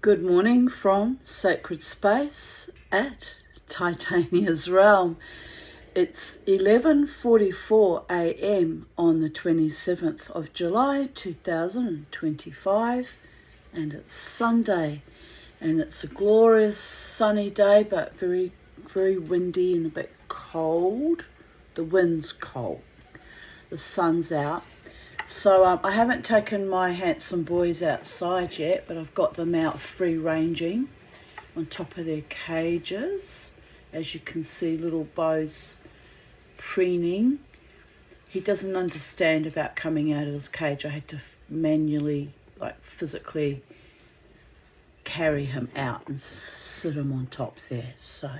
Good morning from Sacred Space at Titania's Realm. It's 11:44 a.m. on the 27th of July 2025, and it's Sunday, and it's a glorious sunny day, but very, very windy and a bit cold. The wind's cold, the sun's out. So I haven't taken my handsome boys outside yet, but I've got them out free ranging on top of their cages. As you can see, little Bo's preening. He doesn't understand about coming out of his cage. I had to manually, physically carry him out and sit him on top there. So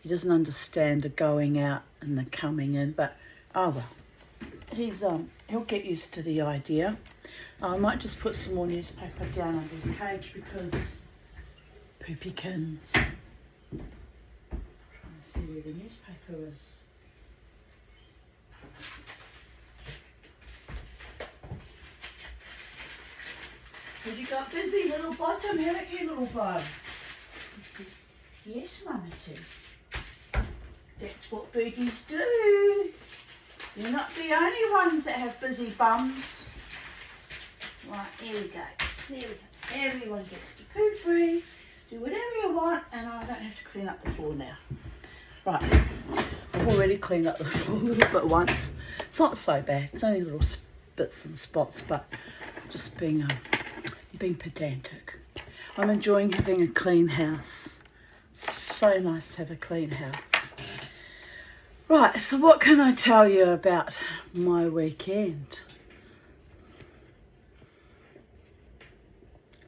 he doesn't understand the going out and the coming in, but oh well. He'll get used to the idea. I might just put some more newspaper down under his cage because poopykins. Trying to see where the newspaper is. Have you got busy, little bottom, haven't you, little Bo? He says, yes, Mummy. That's what birdies do. You're not the only ones that have busy bums. Right, here we go. There we go. Everyone gets to poo free. Do whatever you want, and I don't have to clean up the floor now. Right, I've already cleaned up the floor a little bit once. It's not so bad. It's only little bits and spots, but just being pedantic. I'm enjoying having a clean house. It's so nice to have a clean house. Right, so what can I tell you about my weekend?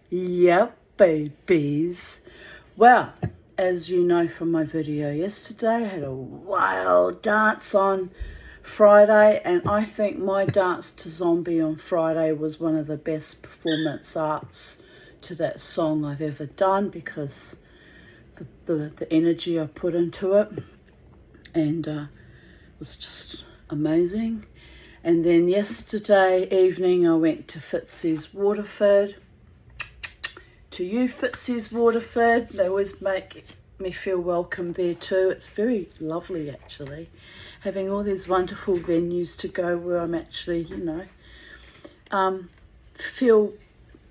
Yep, babies. Well, as you know from my video yesterday, I had a wild dance on Friday, and I think my dance to Zombie on Friday was one of the best performance arts to that song I've ever done, because the energy I put into it, and it was just amazing. And then yesterday evening I went to Fitzy's Waterford. To you, Fitzy's Waterford. They always make me feel welcome there too. It's very lovely, actually, having all these wonderful venues to go where I'm actually, feel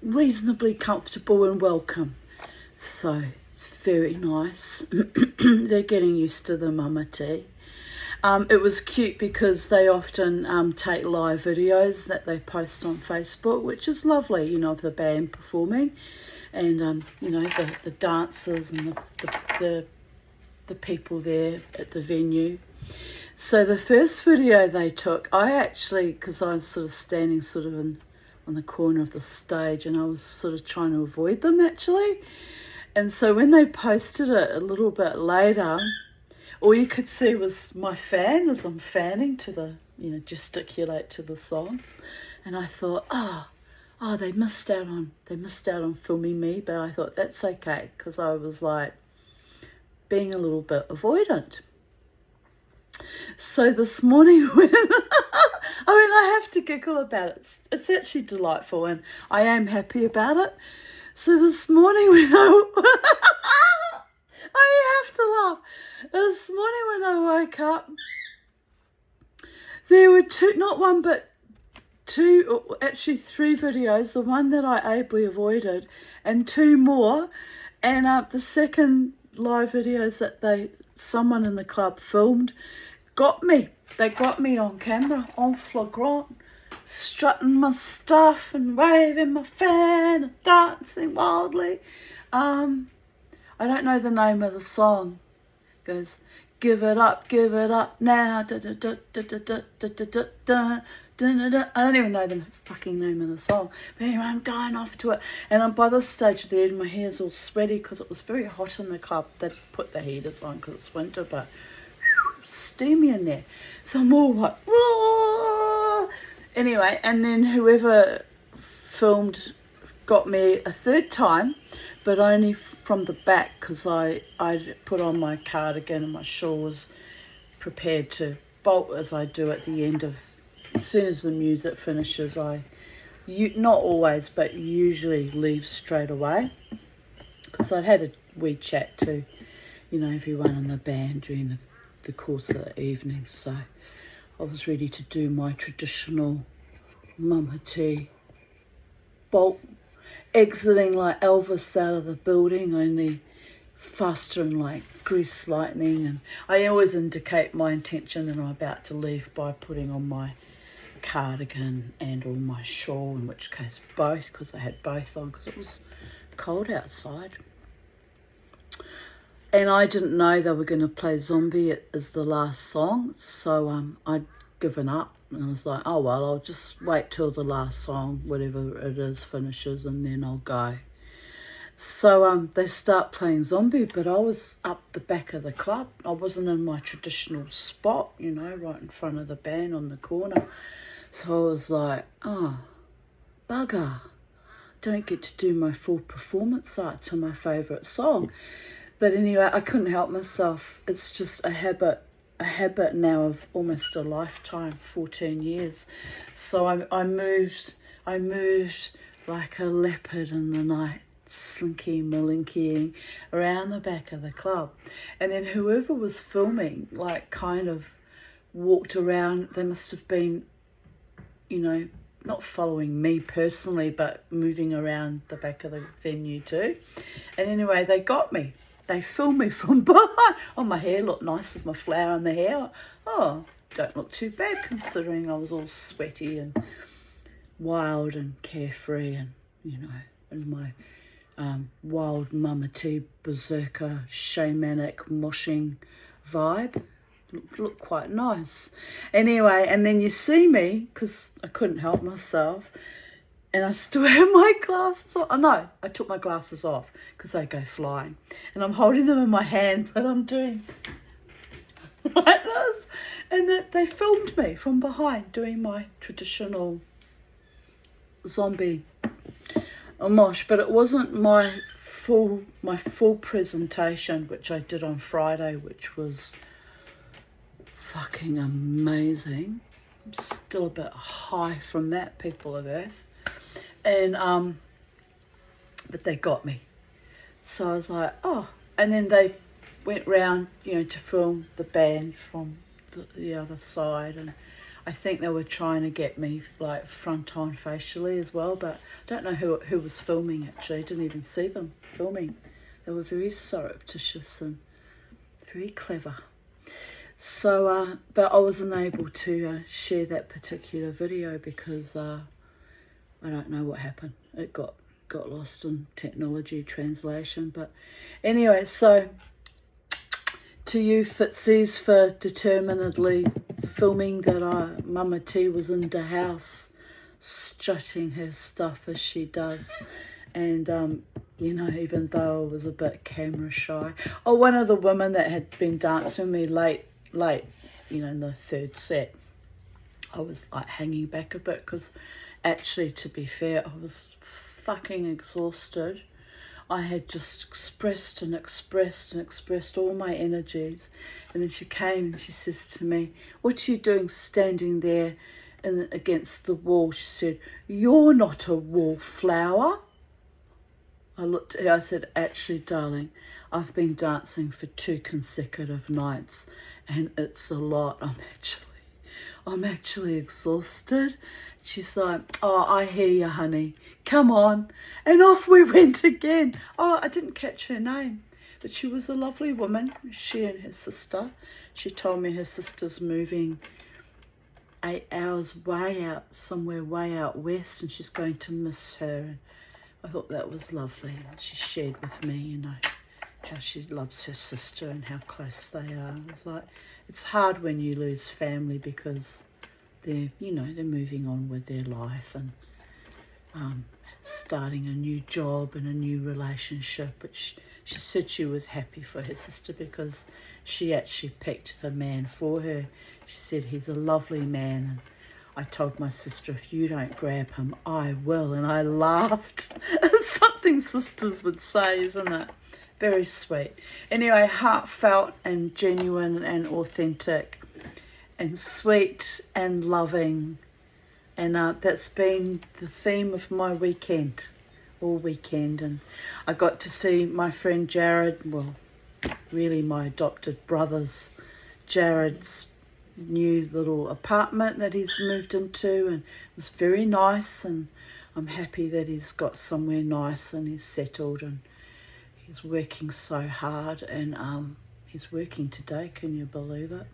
reasonably comfortable and welcome. So it's very nice. They're getting used to the mama tea. It was cute because they often take live videos that they post on Facebook, which is lovely, of the band performing, and the dancers and the people there at the venue. So the first video they took, I actually, because I was sort of standing on the corner of the stage, and I was sort of trying to avoid them actually. And so when they posted it a little bit later, all you could see was my fan as I'm fanning to the, gesticulate to the songs. And I thought, they missed out on filming me, but I thought that's okay, because I was being a little bit avoidant. So this morning when, I have to giggle about it. It's actually delightful, and I am happy about it. So this morning when I have to laugh. This morning when I woke up, there were not one but two, actually three videos. The one that I ably avoided, and two more. And the second live videos that someone in the club filmed got me. They got me on camera, on flagrant, strutting my stuff and waving my fan and dancing wildly. I don't know the name of the song. It goes, give it up now. Da, da, da, da, da, da, da, da, da, da. I don't even know the fucking name of the song. But anyway, I'm going off to it. And by this stage of the end, my hair's all sweaty because it was very hot in the club. They'd put the heaters on because it's winter, but steamy in there. So I'm all like, whoa! Anyway, and then whoever filmed got me a third time, but only from the back, because I put on my cardigan and my shawl was prepared to bolt, as I do at the end of, as soon as the music finishes. Not always, but usually leave straight away. So I'd had a wee chat to, you know, everyone in the band during the course of the evening. So I was ready to do my traditional mama tea bolt, exiting like Elvis out of the building, only faster and like grease lightning. And I always indicate my intention that I'm about to leave by putting on my cardigan and or my shawl, in which case both, because I had both on because it was cold outside. And I didn't know they were going to play Zombie as the last song, so I'd given up, and I was like, oh well, I'll just wait till the last song, whatever it is, finishes, and then I'll go. So they start playing Zombie, but I was up the back of the club. I wasn't in my traditional spot, you know, right in front of the band on the corner. So I was like, oh, bugger, don't get to do my full performance art to my favourite song. But anyway, I couldn't help myself. It's just a habit now of almost a lifetime, 14 years. So I moved like a leopard in the night, slinky malinkying around the back of the club. And then whoever was filming, like, kind of walked around. They must have been, you know, not following me personally, but moving around the back of the venue too. And anyway, they got me. They filmed me from behind. Oh, my hair looked nice with my flower in the hair. Oh, don't look too bad considering I was all sweaty and wild and carefree and, you know, in my wild mama tea berserker shamanic moshing vibe. Looked quite nice. Anyway, and then you see me, because I couldn't help myself, and I still have my glasses on. Oh, no, I took my glasses off because they go flying. And I'm holding them in my hand, but I'm doing like this. And they filmed me from behind doing my traditional zombie mosh. But it wasn't my full presentation, which I did on Friday, which was fucking amazing. I'm still a bit high from that, people of Earth. And but they got me. So I was like, oh. And then they went round, you know, to film the band from the other side, and I think they were trying to get me like front on facially as well, but I don't know who was filming. Actually, I didn't even see them filming. They were very surreptitious and very clever. So but I wasn't able to share that particular video because I don't know what happened. It got lost in technology translation. But anyway, so to you Fitzies for determinedly filming that Mama T was in the house strutting her stuff as she does. And you know, even though I was a bit camera shy. Oh, one of the women that had been dancing with me late, you know, in the third set, I was like hanging back a bit because actually, to be fair, I was fucking exhausted. I had just expressed all my energies. And then she came and she says to me, what are you doing standing there against the wall? She said, you're not a wallflower. I looked at her, I said, actually, darling, I've been dancing for 2 consecutive nights and it's a lot. I'm actually exhausted. She's like, oh, I hear you, honey. Come on. And off we went again. Oh, I didn't catch her name, but she was a lovely woman, she and her sister. She told me her sister's moving 8 hours somewhere way out west, and she's going to miss her. And I thought that was lovely. She shared with me, you know, how she loves her sister and how close they are. It's like, it's hard when you lose family because they're, you know, they're moving on with their life and starting a new job and a new relationship. But she said she was happy for her sister because she actually picked the man for her. She said he's a lovely man, and I told my sister, if you don't grab him, I will. And I laughed. It's something sisters would say, isn't it? Very sweet. Anyway, heartfelt and genuine and authentic and sweet and loving. And that's been the theme of my weekend. all weekend, and I got to see my friend Jared, well, really my adopted brother's, Jared's new little apartment that he's moved into, and it was very nice, and I'm happy that he's got somewhere nice and he's settled, and he's working so hard, and he's working today, can you believe it?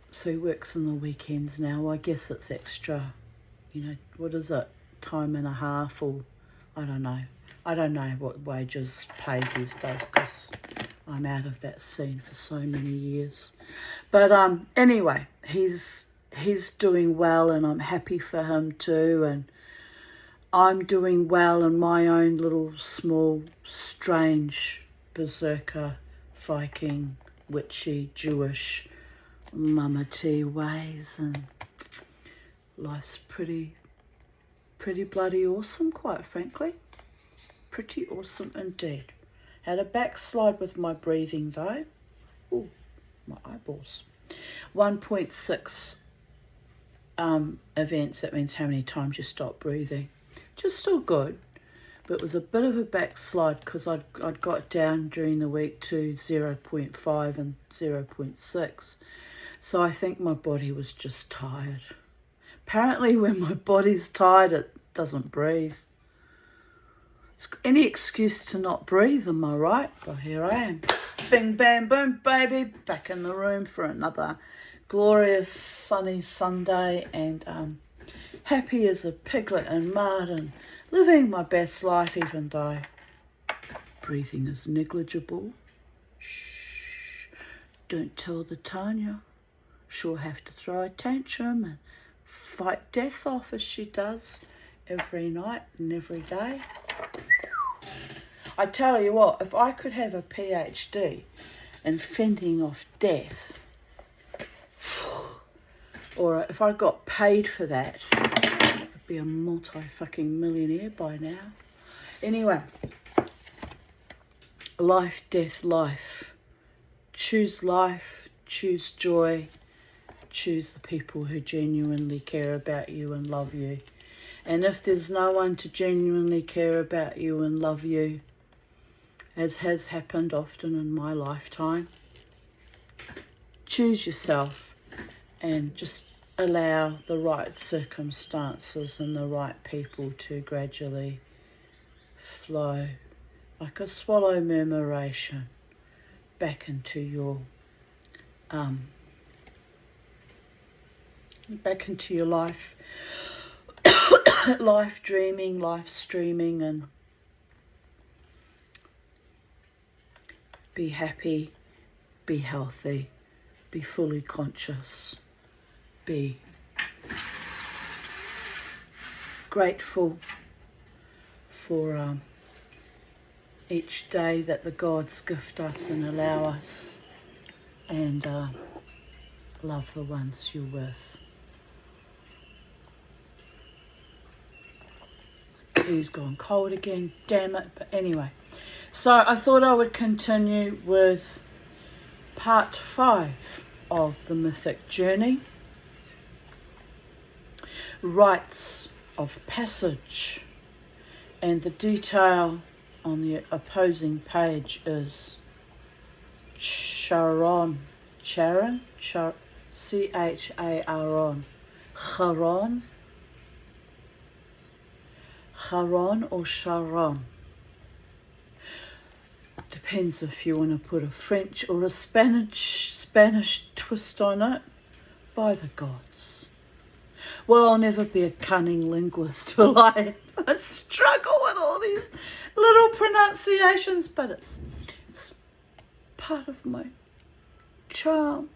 So he works on the weekends now. I guess it's extra, you know, what is it, time and a half, or I don't know. I don't know what wages paid these days, because I'm out of that scene for so many years. But anyway, he's doing well, and I'm happy for him too, and I'm doing well in my own little small, strange, berserker, Viking, witchy, Jewish, Mama T ways, and life's pretty bloody awesome, quite frankly. Pretty awesome indeed. Had a backslide with my breathing though. Ooh, my eyeballs. 1.6 events, that means how many times you stop breathing. Just still good, but it was a bit of a backslide because I'd got down during the week to 0.5 and 0.6. So I think my body was just tired. Apparently when my body's tired, it doesn't breathe. It's any excuse to not breathe, am I right? Well, here I am. Bing, bam, boom, baby. Back in the room for another glorious sunny Sunday, and happy as a piglet in mud, and living my best life, even though breathing is negligible. Shh. Don't tell the Tanya. She'll have to throw a tantrum and fight death off as she does every night and every day. I tell you what, if I could have a PhD in fending off death, or if I got paid for that, I'd be a multi-fucking millionaire by now. Anyway, life, death, life. Choose life, choose joy, choose the people who genuinely care about you and love you. And if there's no one to genuinely care about you and love you, as has happened often in my lifetime, choose yourself and just allow the right circumstances and the right people to gradually flow like a swallow murmuration back into your life. Life dreaming, life streaming, and be happy, be healthy, be fully conscious, be grateful for each day that the gods gift us and allow us, and love the ones you're with. He's gone cold again, damn it. But anyway, so I thought I would continue with part 5 of the mythic journey. Rites of passage, and the detail on the opposing page is Charon, C-H-A-R-O-N, Charon or Charon. Depends if you want to put a French or a Spanish twist on it. By the gods. Well, I'll never be a cunning linguist, will I? I struggle with all these little pronunciations, but it's part of my charm,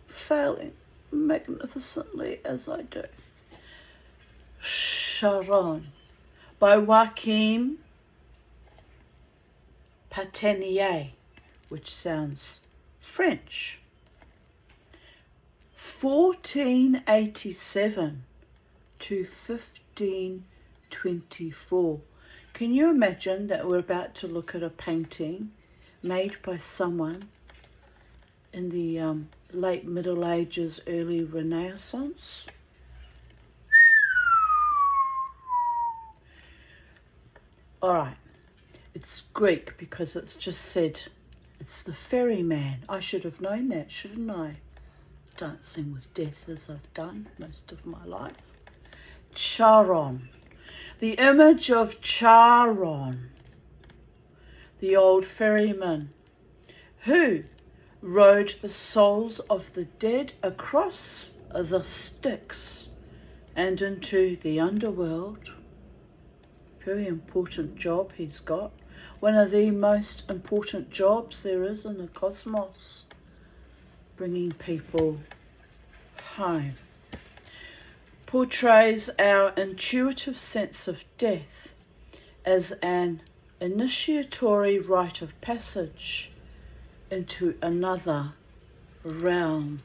failing magnificently as I do. Charon, by Joachim Patenier, which sounds French. 1487 to 1524. Can you imagine that we're about to look at a painting made by someone in the late Middle Ages, early Renaissance? All right. It's Greek because it's just said it's the ferryman. I should have known that, shouldn't I? Dancing with death as I've done most of my life. Charon. The image of Charon, the old ferryman, who rowed the souls of the dead across the Styx and into the underworld. Very important job he's got. One of the most important jobs there is in the cosmos. Bringing people home. Portrays our intuitive sense of death as an initiatory rite of passage into another realm.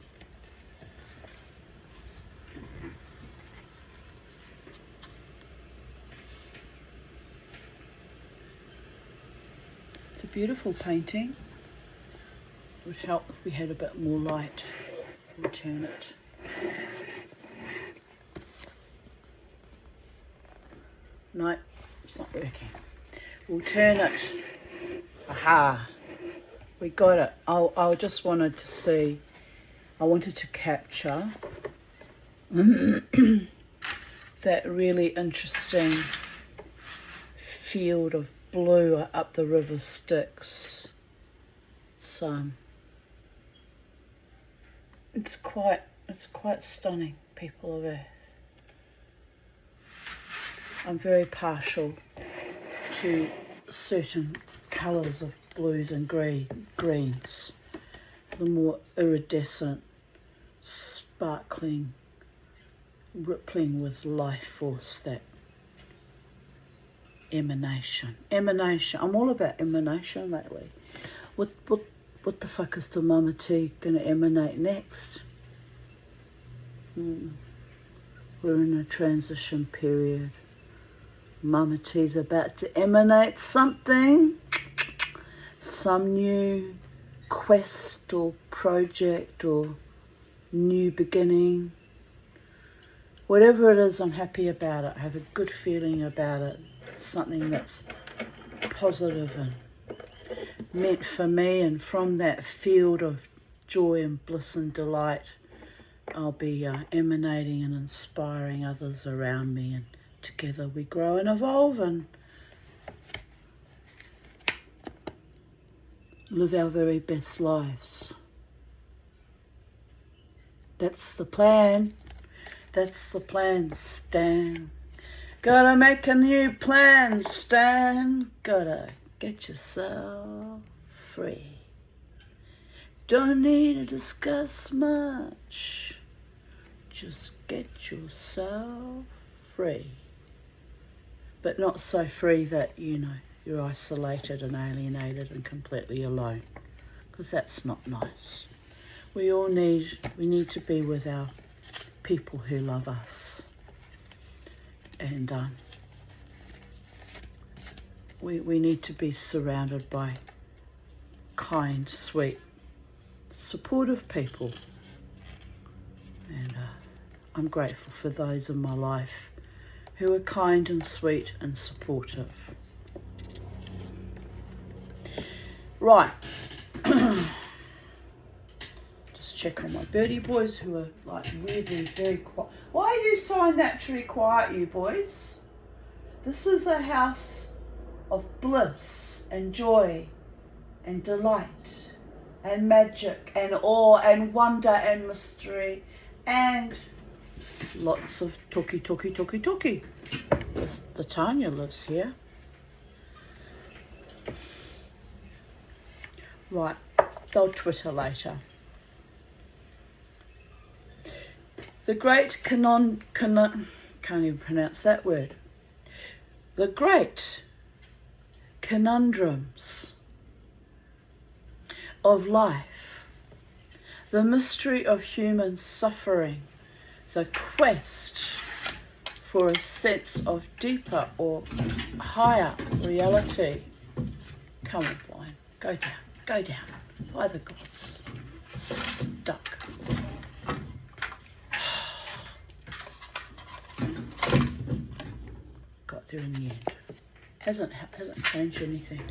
It's a beautiful painting. It would help if we had a bit more light. We'll turn it. No, it's not working. We'll turn it. Aha! We got it. I just wanted to see, I wanted to capture that really interesting field of blue up the river Styx. So it's quite stunning, people of Earth. I'm very partial to certain colours of blues and greens. The more iridescent, sparkling, rippling with life force, that emanation. I'm all about emanation lately. What the fuck is the Mama T going to emanate next? We're in a transition period. Mama T's about to emanate something. Some new quest or project or new beginning. Whatever it is, I'm happy about it. I have a good feeling about it. Something that's positive and meant for me, and from that field of joy and bliss and delight, I'll be emanating and inspiring others around me, and together we grow and evolve and live our very best lives. That's the plan. That's the plan, Stan. Gotta make a new plan, Stan. Gotta get yourself free. Don't need to discuss much. Just get yourself free. But not so free that, you're isolated and alienated and completely alone. Because that's not nice. We need to be with our people who love us. And we need to be surrounded by kind, sweet, supportive people. And I'm grateful for those in my life who are kind and sweet and supportive. Right. Just check on my birdie boys who are like really very quiet. Why are you so naturally quiet, you boys? This is a house of bliss and joy and delight and magic and awe and wonder and mystery and lots of talky. The Tanya lives here. Right, they'll Twitter later. The great can't even pronounce that word. The great conundrums of life, the mystery of human suffering, the quest for a sense of deeper or higher reality. Come on, Brian, go down, by the gods, stuck. Got there in the end. Hasn't changed anything.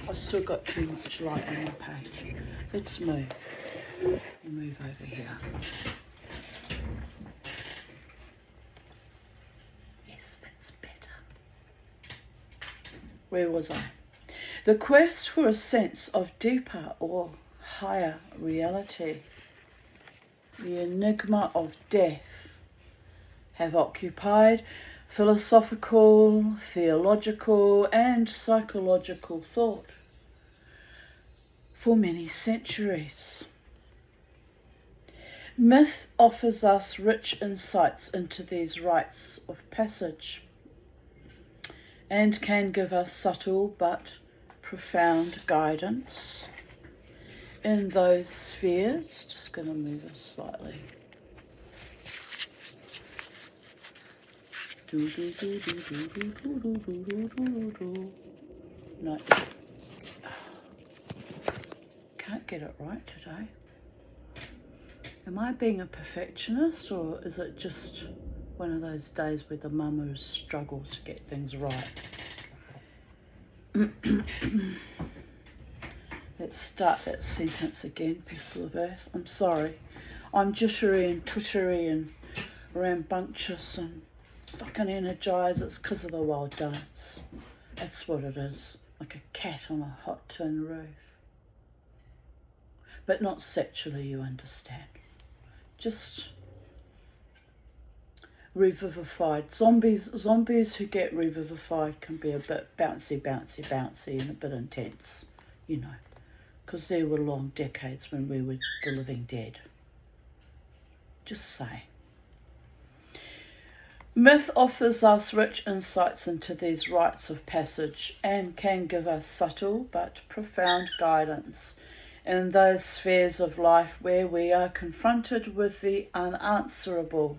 I've still got too much light on my page. Let's move. We'll move over here. Yes, that's better. Where was I? The quest for a sense of deeper or higher reality, the enigma of death, have occupied philosophical, theological, and psychological thought for many centuries. Myth offers us rich insights into these rites of passage and can give us subtle but profound guidance in those spheres. Just going to move it slightly. No, can't get it right today. Am I being a perfectionist, or is it just one of those days where the mama struggles to get things right? Let's start that sentence again, people of Earth. I'm sorry. I'm jittery and twittery and rambunctious and fucking energised. It's because of the wild dance. That's what it is. Like a cat on a hot tin roof. But not sexually, you understand. Just revivified. Zombies who get revivified can be a bit bouncy and a bit intense, you know, because there were long decades when we were the living dead. Just say. Myth offers us rich insights into these rites of passage and can give us subtle but profound guidance in those spheres of life where we are confronted with the unanswerable.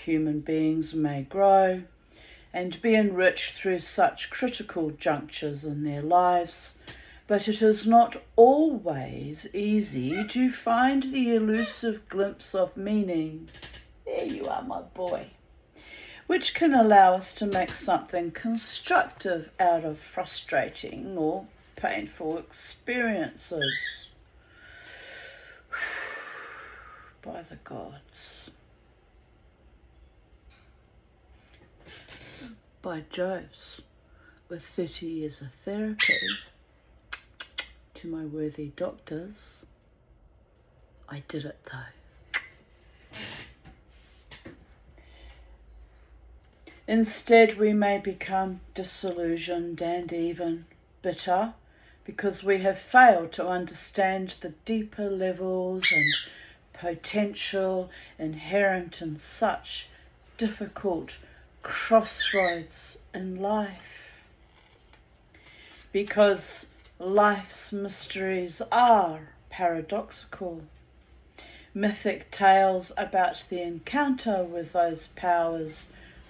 Human beings may grow and be enriched through such critical junctures in their lives, but it is not always easy to find the elusive glimpse of meaning. There you are, my boy. Which can allow us to make something constructive out of frustrating or painful experiences. By the gods. By Joves, with 30 years of therapy, to my worthy doctors, I did it though. Instead, we may become disillusioned and even bitter because we have failed to understand the deeper levels and potential inherent in such difficult crossroads in life. Because life's mysteries are paradoxical. Mythic tales about the encounter with those powers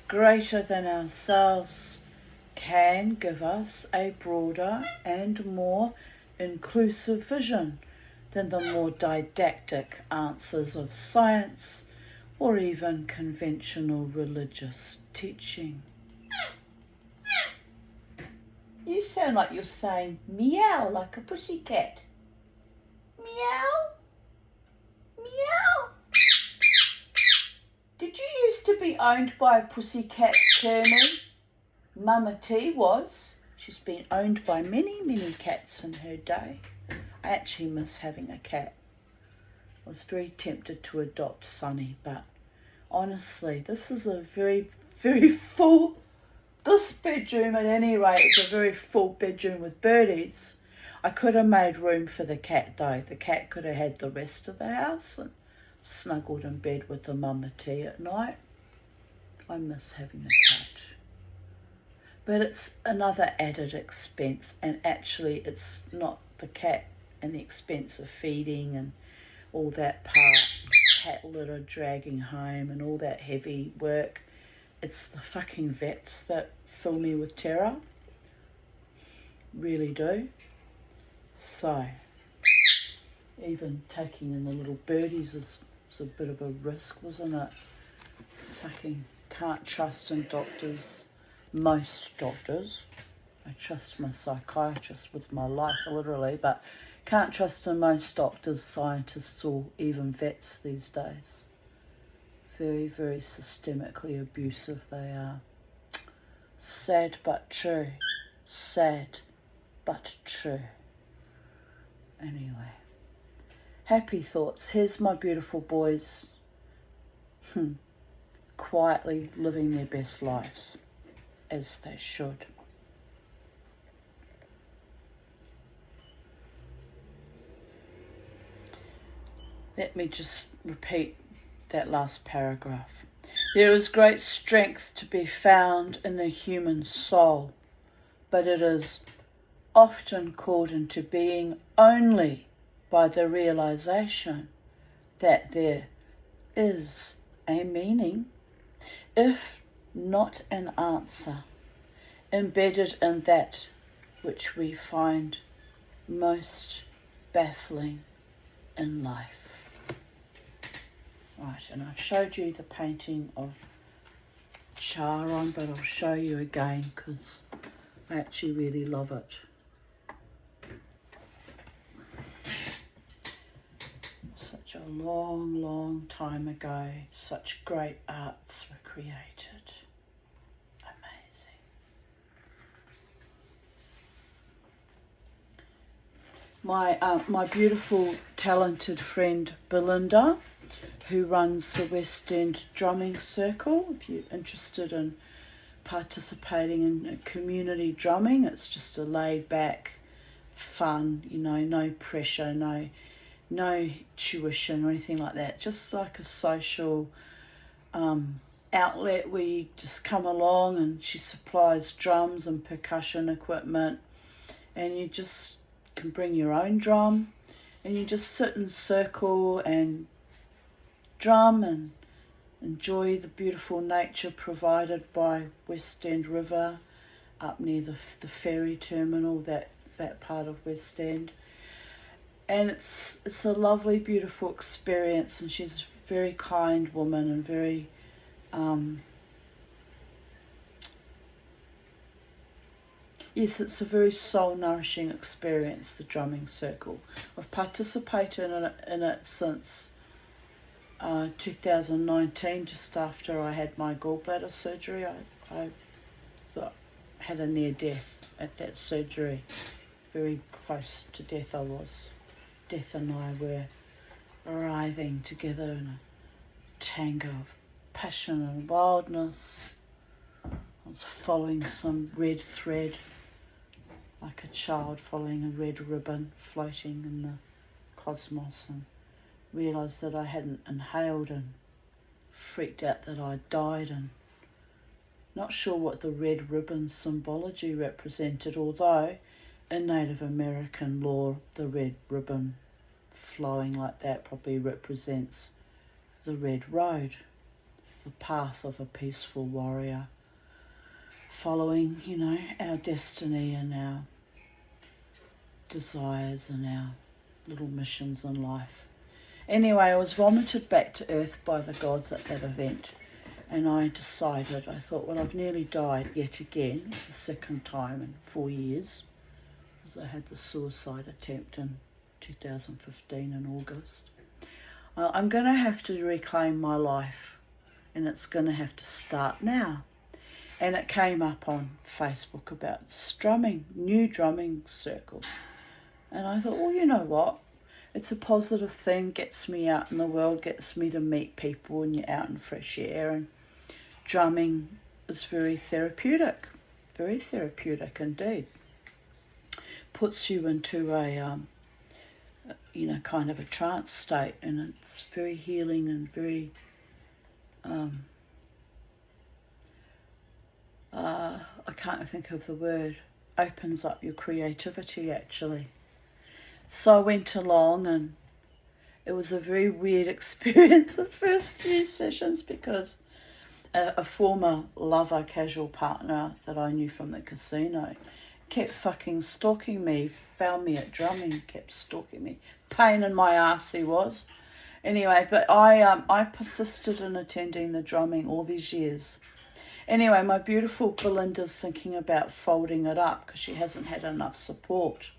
greater than ourselves can give us a broader and more inclusive vision than the more didactic answers of science or even conventional religious teaching. You sound like you're saying meow like a pussycat. Meow? Meow? Did you used to be owned by a pussycat, Kermie? Mama T was. She's been owned by many, many cats in her day. I actually miss having a cat. I was very tempted to adopt Sunny, but honestly, this is a very, very full, this bedroom at any rate is a very full bedroom with birdies. I could have made room for the cat though. The cat could have had the rest of the house and snuggled in bed with the Mama T at night. I miss having a cat. But it's another added expense, and actually it's not the cat and the expense of feeding and all that part, cat litter dragging home and all that heavy work. It's the fucking vets that fill me with terror. Really do. So, even taking in the little birdies is a bit of a risk, wasn't it? Fucking can't trust in doctors, most doctors, I trust my psychiatrist with my life, literally, but can't trust in most doctors, scientists, or even vets these days. Very, very systemically abusive they are. Sad but true. Sad but true. Anyway. Happy thoughts. Here's my beautiful boys. Quietly living their best lives. As they should. Let me just repeat that last paragraph. There is great strength to be found in the human soul, but it is often called into being only by the realization that there is a meaning, if not an answer, embedded in that which we find most baffling in life. Right, and I've showed you the painting of Charon, but I'll show you again because I actually really love it. Such a long, long time ago, such great arts were created. Amazing. My beautiful, talented friend Belinda, who runs the West End Drumming Circle. If you're interested in participating in community drumming, it's just a laid back, fun, no pressure, no tuition or anything like that. Just like a social outlet where you just come along, and she supplies drums and percussion equipment, and you just can bring your own drum, and you just sit in circle and drum and enjoy the beautiful nature provided by West End River up near the ferry terminal, that part of West End. And it's a lovely, beautiful experience, and she's a very kind woman and very yes, it's a very soul-nourishing experience, the drumming circle. I've participated in it since 2019, just after I had my gallbladder surgery. I had a near death at that surgery. Very close to death I was. Death and I were writhing together in a tango of passion and wildness. I was following some red thread, like a child following a red ribbon floating in the cosmos, and realised that I hadn't inhaled, and freaked out that I'd died, and not sure what the red ribbon symbology represented, although in Native American lore the red ribbon flowing like that probably represents the red road, the path of a peaceful warrior following, our destiny and our desires and our little missions in life. Anyway, I was vomited back to earth by the gods at that event, and I thought, well, I've nearly died yet again. It's the second time in 4 years, because I had the suicide attempt in 2015 in August. I'm going to have to reclaim my life, and it's going to have to start now. And it came up on Facebook about this new drumming circle. And I thought, well, you know what? It's a positive thing, gets me out in the world, gets me to meet people, and you're out in fresh air. And drumming is very therapeutic indeed. Puts you into a, kind of a trance state, and it's very healing and very, I can't think of the word, opens up your creativity actually. So I went along, and it was a very weird experience the first few sessions, because a former lover, casual partner that I knew from the casino kept fucking stalking me, found me at drumming, kept stalking me. Pain in my ass he was. Anyway, but I persisted in attending the drumming all these years. Anyway, my beautiful Belinda's thinking about folding it up because she hasn't had enough support.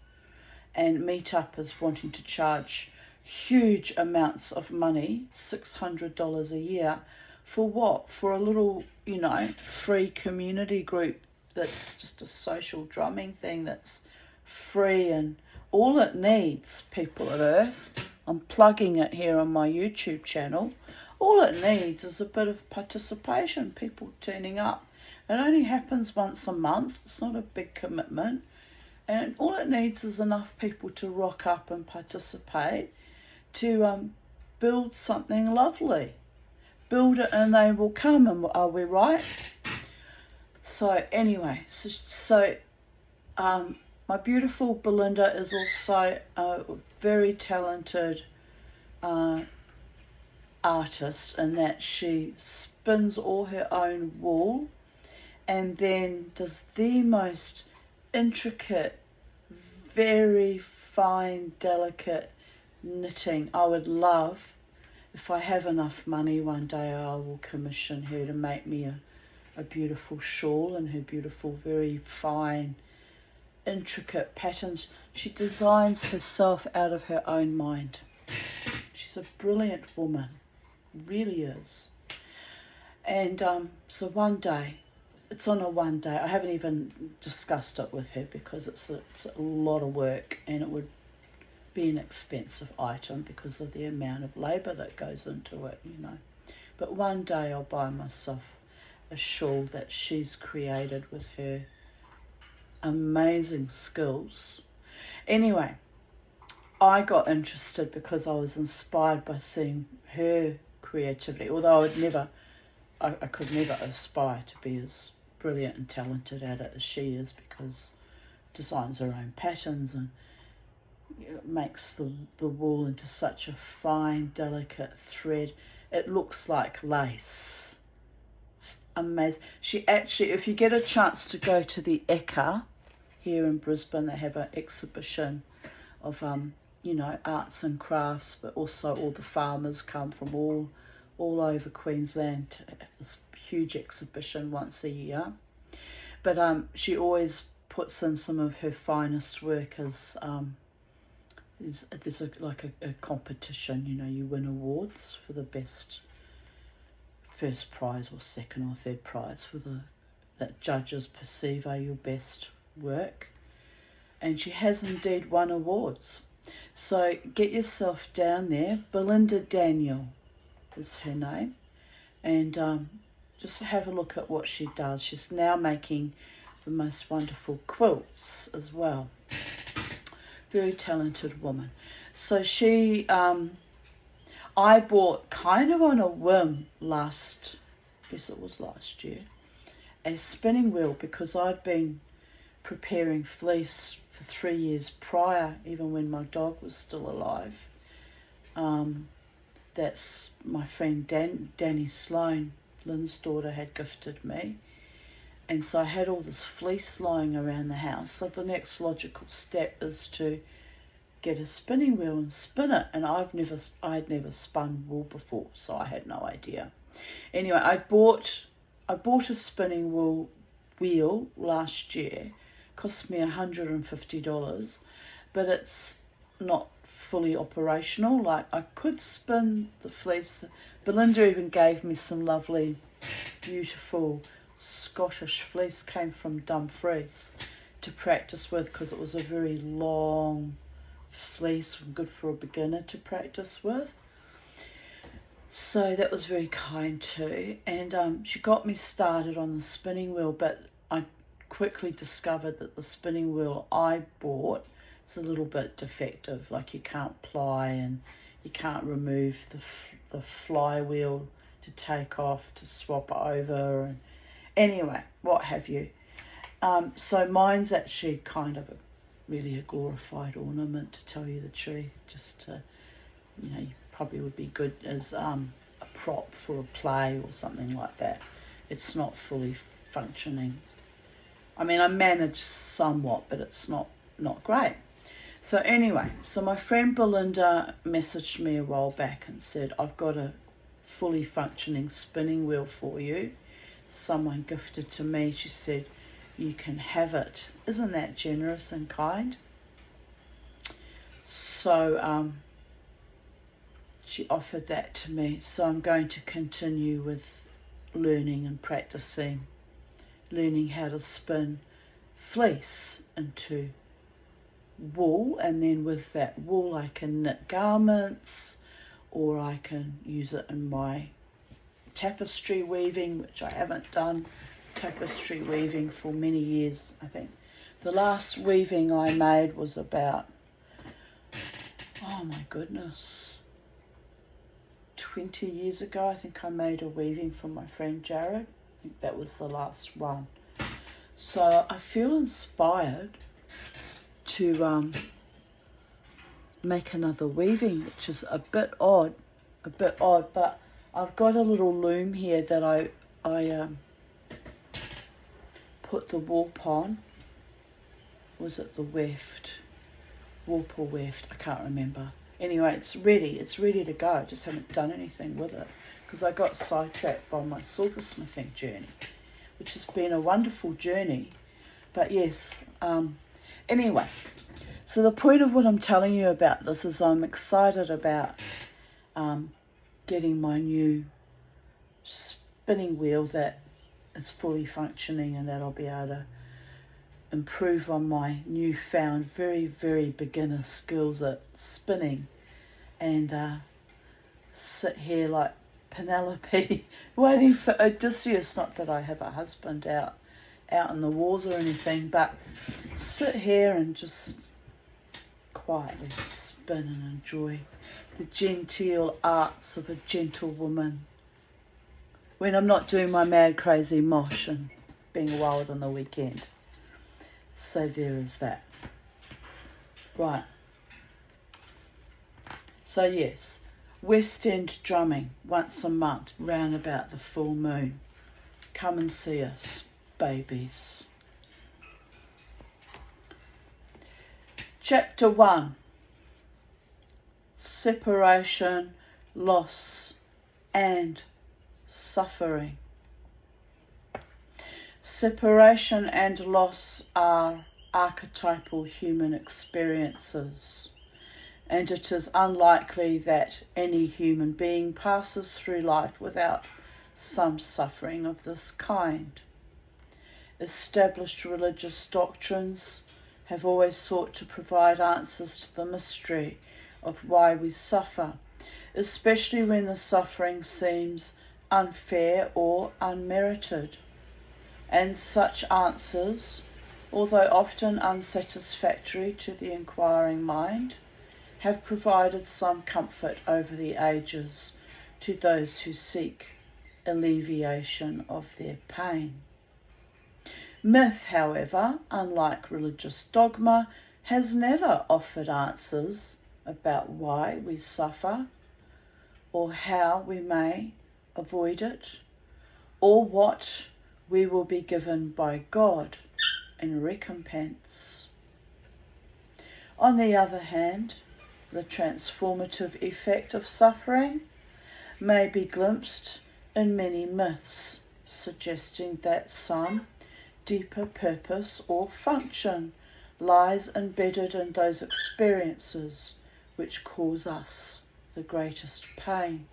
And Meetup is wanting to charge huge amounts of money, $600 a year, for what? For a little, free community group that's just a social drumming thing that's free, and all it needs, people of Earth, I'm plugging it here on my YouTube channel, all it needs is a bit of participation, people turning up. It only happens once a month, it's not a big commitment, and all it needs is enough people to rock up and participate to build something lovely. Build it and they will come, and are we right? So anyway, my beautiful Belinda is also a very talented artist in that she spins all her own wool and then does the most intricate, very fine, delicate knitting. I would love, if I have enough money one day, I will commission her to make me a beautiful shawl and her beautiful, very fine, intricate patterns. She designs herself out of her own mind. She's a brilliant woman, really is. And so one day, it's on a one day, I haven't even discussed it with her because it's a lot of work and it would be an expensive item because of the amount of labour that goes into it, But one day I'll buy myself a shawl that she's created with her amazing skills. Anyway, I got interested because I was inspired by seeing her creativity, although I could never aspire to be as brilliant and talented at it as she is, because designs her own patterns and makes the wool into such a fine, delicate thread. It looks like lace. It's amazing. She actually, if you get a chance to go to the Eka here in Brisbane, they have an exhibition of arts and crafts, but also all the farmers come from all over Queensland to have this huge exhibition once a year. But she always puts in some of her finest work as there's a competition, you win awards for the best first prize or second or third prize for that judges perceive are your best work. And she has indeed won awards. So get yourself down there. Belinda Daniel is her name. And just have a look at what she does. She's now making the most wonderful quilts as well. Very talented woman. So she, I bought kind of on a whim last year, a spinning wheel because I'd been preparing fleece for 3 years prior, even when my dog was still alive. That's my friend Danny Sloan, Lynn's daughter, had gifted me. And so I had all this fleece lying around the house. So the next logical step is to get a spinning wheel and spin it. And I had never spun wool before, so I had no idea. Anyway, I bought a spinning wheel last year. Cost me $150, but it's not fully operational. Like, I could spin the fleece. Belinda even gave me some lovely, beautiful Scottish fleece, came from Dumfries, to practice with because it was a very long fleece, good for a beginner to practice with. So that was very kind too. And she got me started on the spinning wheel, but I quickly discovered that the spinning wheel I bought is a little bit defective. Like, you can't ply and you can't remove the flywheel to take off, to swap over, and anyway, what have you. So mine's actually kind of really a glorified ornament, to tell you the truth. Just to, you probably would be good as a prop for a play or something like that. It's not fully functioning. I mean, I manage somewhat, but it's not great. So anyway, so my friend Belinda messaged me a while back and said, I've got a fully functioning spinning wheel for you someone gifted to me. She said, you can have it. Isn't that generous and kind? So she offered that to me. So I'm going to continue with learning and practicing, learning how to spin fleece into wool, and then with that wool I can knit garments, or I can use it in my tapestry weaving, which I haven't done tapestry weaving for many years. I think the last weaving I made was about, oh my goodness, 20 years ago. I think I made a weaving for my friend Jared. I think that was the last one. So I feel inspired to make another weaving, which is a bit odd, but I've got a little loom here that I put the warp on. Was it the weft? Warp or weft? I can't remember. Anyway, it's ready to go. I just haven't done anything with it because I got sidetracked by my silversmithing journey, which has been a wonderful journey. But yes, anyway, so the point of what I'm telling you about this is I'm excited about getting my new spinning wheel that is fully functioning, and that I'll be able to improve on my newfound very, very beginner skills at spinning, and sit here like Penelope waiting for Odysseus. Not that I have a husband out in the wars or anything, but sit here and just quietly spin and enjoy the genteel arts of a gentlewoman when I'm not doing my mad crazy mosh and being wild on the weekend. So there is that. Right. So yes, West End drumming once a month round about the full moon. Come and see us, babies. Chapter 1. Separation, loss, and suffering. Separation and loss are archetypal human experiences, and it is unlikely that any human being passes through life without some suffering of this kind. Established religious doctrines have always sought to provide answers to the mystery of why we suffer, especially when the suffering seems unfair or unmerited. And such answers, although often unsatisfactory to the inquiring mind, have provided some comfort over the ages to those who seek alleviation of their pain. Myth, however, unlike religious dogma, has never offered answers about why we suffer, or how we may avoid it, or what we will be given by God in recompense. On the other hand, the transformative effect of suffering may be glimpsed in many myths, suggesting that some deeper purpose or function lies embedded in those experiences which cause us the greatest pain.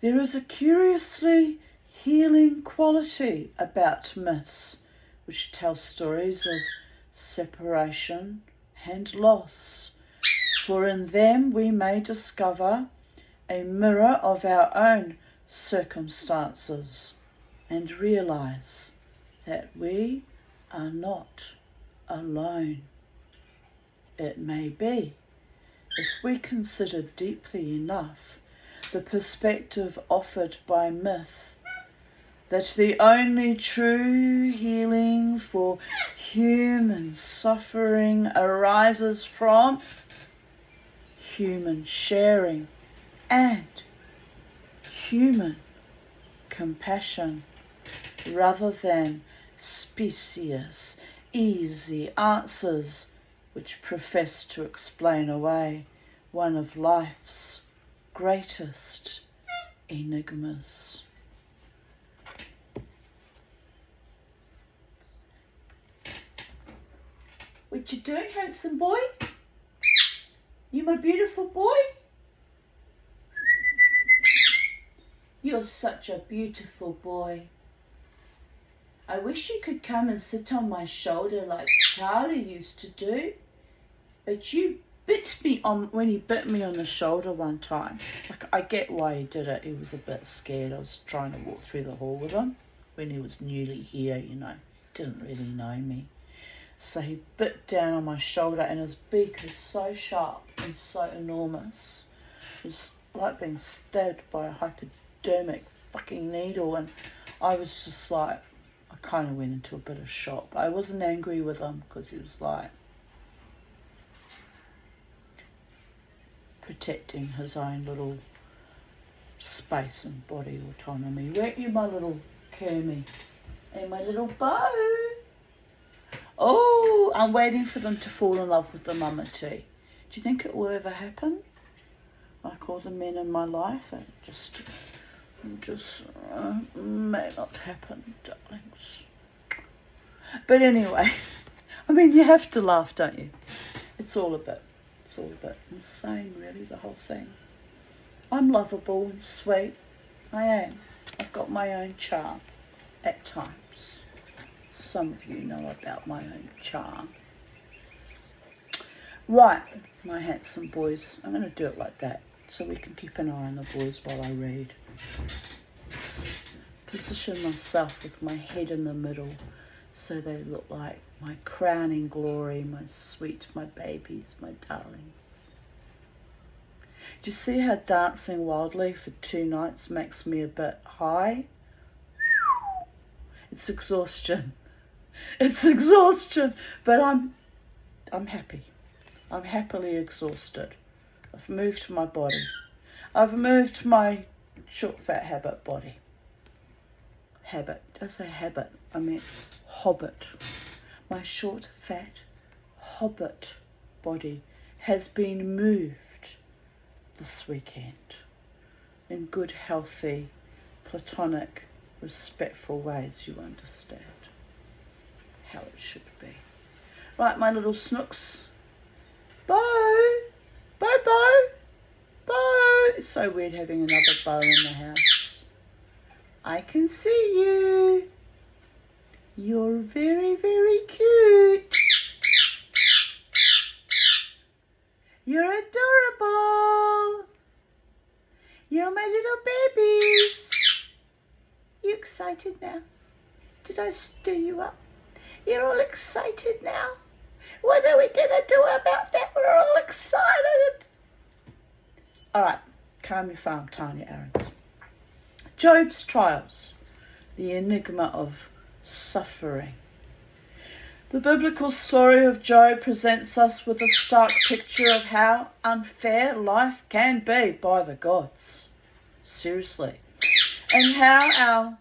There is a curiously healing quality about myths which tell stories of separation and loss, for in them we may discover a mirror of our own circumstances and realize that we are not alone. It may be, if we consider deeply enough the perspective offered by myth, that the only true healing for human suffering arises from human sharing and human compassion, rather than specious, easy answers which profess to explain away one of life's greatest enigmas. What you doing, handsome boy? You my beautiful boy? You're such a beautiful boy. I wish you could come and sit on my shoulder like Charlie used to do. But you bit me when he bit me on the shoulder one time. Like, I get why he did it. He was a bit scared. I was trying to walk through the hall with him when he was newly here, you know. He didn't really know me. So he bit down on my shoulder, and his beak is so sharp and so enormous. It was like being stabbed by a hypodermic fucking needle, and I was just like, I kind of went into a bit of shock. But I wasn't angry with him because he was like protecting his own little space and body autonomy. Weren't you, my little Kermie? And my little bow. Oh, I'm waiting for them to fall in love with the mama too. Do you think it will ever happen? Like all the men in my life, it just may not happen, darlings. But anyway, I mean, you have to laugh, don't you? It's all a bit insane, really, the whole thing. I'm lovable and sweet. I am. I've got my own charm at times. Some of you know about my own charm. Right, my handsome boys. I'm going to do it like that so we can keep an eye on the boys while I read. Position myself with my head in the middle so they look like my crowning glory, my sweet, my babies, my darlings. Do you see how dancing wildly for 2 nights makes me a bit high? It's exhaustion. It's exhaustion. But I'm happy. I'm happily exhausted. I've moved my body. I've moved my short fat habit body. Habit. Did I say habit? I meant hobbit. My short fat hobbit body has been moved this weekend in good, healthy, platonic, respectful ways, you understand how it should be. Right, my little snooks. Bye. Bye. It's so weird having another bow in the house. I can see you. You're very, very cute. You're adorable. You're my little babies. You excited now? Did I stir you up? You're all excited now? What are we going to do about that? We're all excited. All right, calm your farm, Tanya Aarons. Job's trials, the enigma of suffering. The biblical story of Job presents us with a stark picture of how unfair life can be by the gods. Seriously. And how our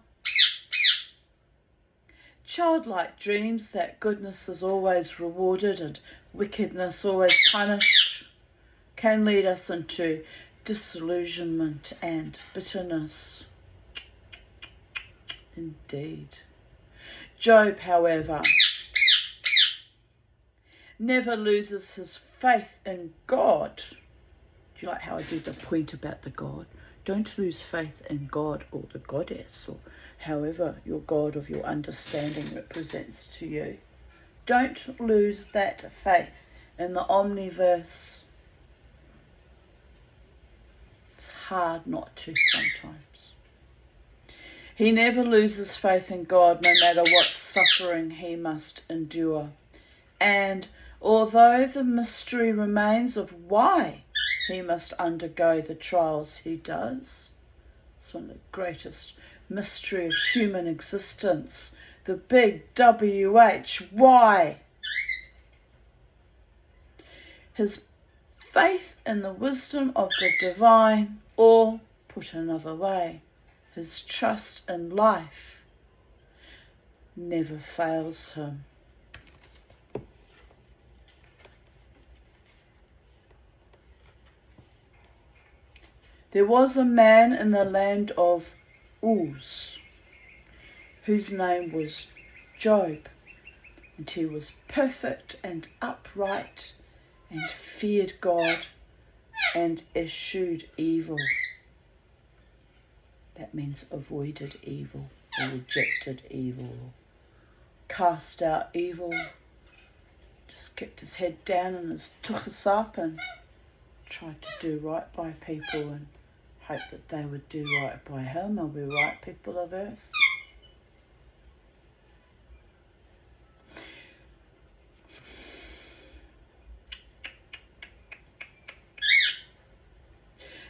childlike dreams that goodness is always rewarded and wickedness always punished can lead us into disillusionment and bitterness. Indeed. Job, however, never loses his faith in God. Do you like how I do the point about the God? Don't lose faith in God or the goddess or however your God of your understanding represents to you. Don't lose that faith in the omniverse. It's hard not to sometimes. He never loses faith in God no matter what suffering he must endure. And although the mystery remains of why he must undergo the trials he does, it's one of the greatest mystery of human existence, the big why. His faith in the wisdom of the divine, or put another way, his trust in life never fails him. There was a man in the land of Uz, whose name was Job. and he was perfect and upright and feared God and eschewed evil. That means avoided evil or rejected evil, or cast out evil. Just kept his head down and his tuchus up and tried to do right by people and hope that they would do right by him. Are we right, people of earth?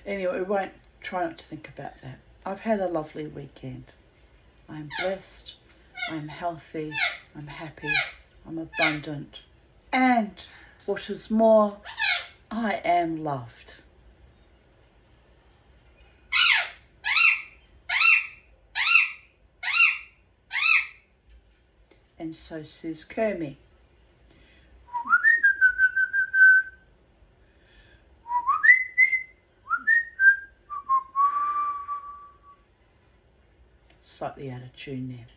Anyway, we won't try not to think about that. I've had a lovely weekend. I'm blessed, I'm healthy, I'm happy, I'm abundant, and what is more, I am loved. And so says Kermie. Slightly out of tune there.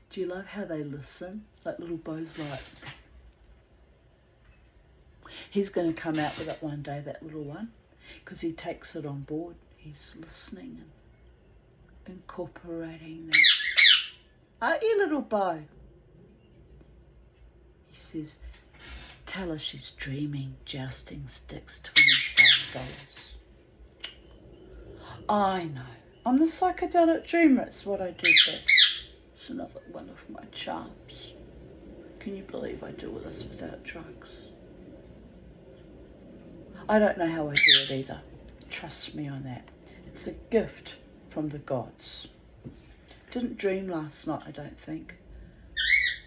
Do you love how they listen? Like little Bo's like. He's going to come out with it one day, that little one, because he takes it on board. He's listening and incorporating that. Aren't you, little Bo? He says, tell her she's dreaming, jousting sticks, $25. I know. I'm the psychedelic dreamer. It's what I do best. It's another one of my charms. Can you believe I do all this without drugs? I don't know how I do it either. Trust me on that. It's a gift from the gods. Didn't dream last night, I don't think.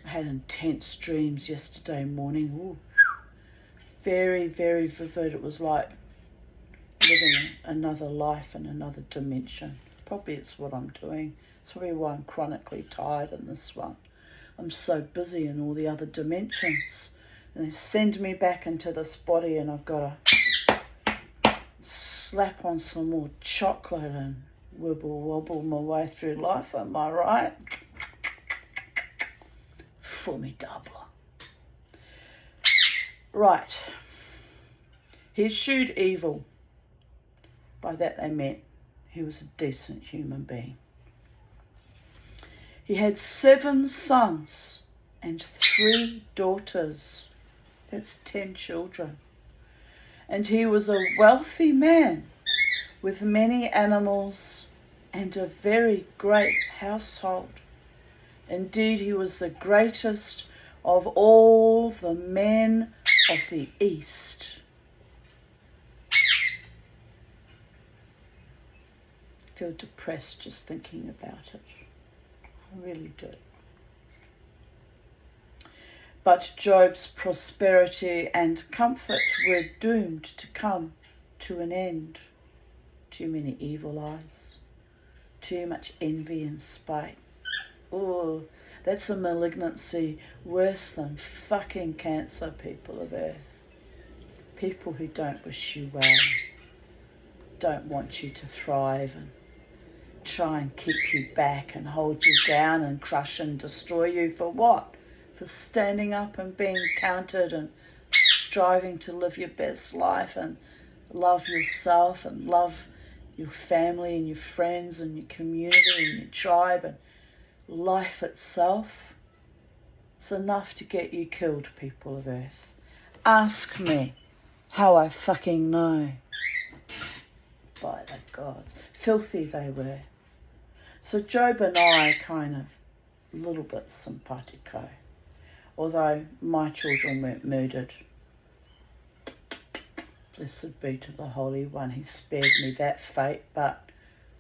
I had intense dreams yesterday morning. Ooh. Very, very vivid. It was like living another life in another dimension. Probably it's what I'm doing. It's probably why I'm chronically tired in this one. I'm so busy in all the other dimensions. And they send me back into this body and I've got to slap on some more chocolate and wibble wobble my way through life. Am I right? Formidable. Right. He eschewed evil. By that they meant he was a decent human being. He had 7 sons and 3 daughters. That's 10 children. And he was a wealthy man with many animals and a very great household. Indeed, he was the greatest of all the men of the East. I feel depressed just thinking about it. I really do. But Job's prosperity and comfort were doomed to come to an end. Too many evil eyes, too much envy and spite. Oh, that's a malignancy worse than fucking cancer, people of earth. People who don't wish you well, don't want you to thrive and try and keep you back and hold you down and crush and destroy you for what? For standing up and being counted and striving to live your best life and love yourself and love your family and your friends and your community and your tribe and life itself. It's enough to get you killed, people of earth. Ask me how I fucking know. By the gods. Filthy they were. So Job and I kind of a little bit simpatico. Although my children weren't murdered. Blessed be to the Holy One. He spared me that fate, but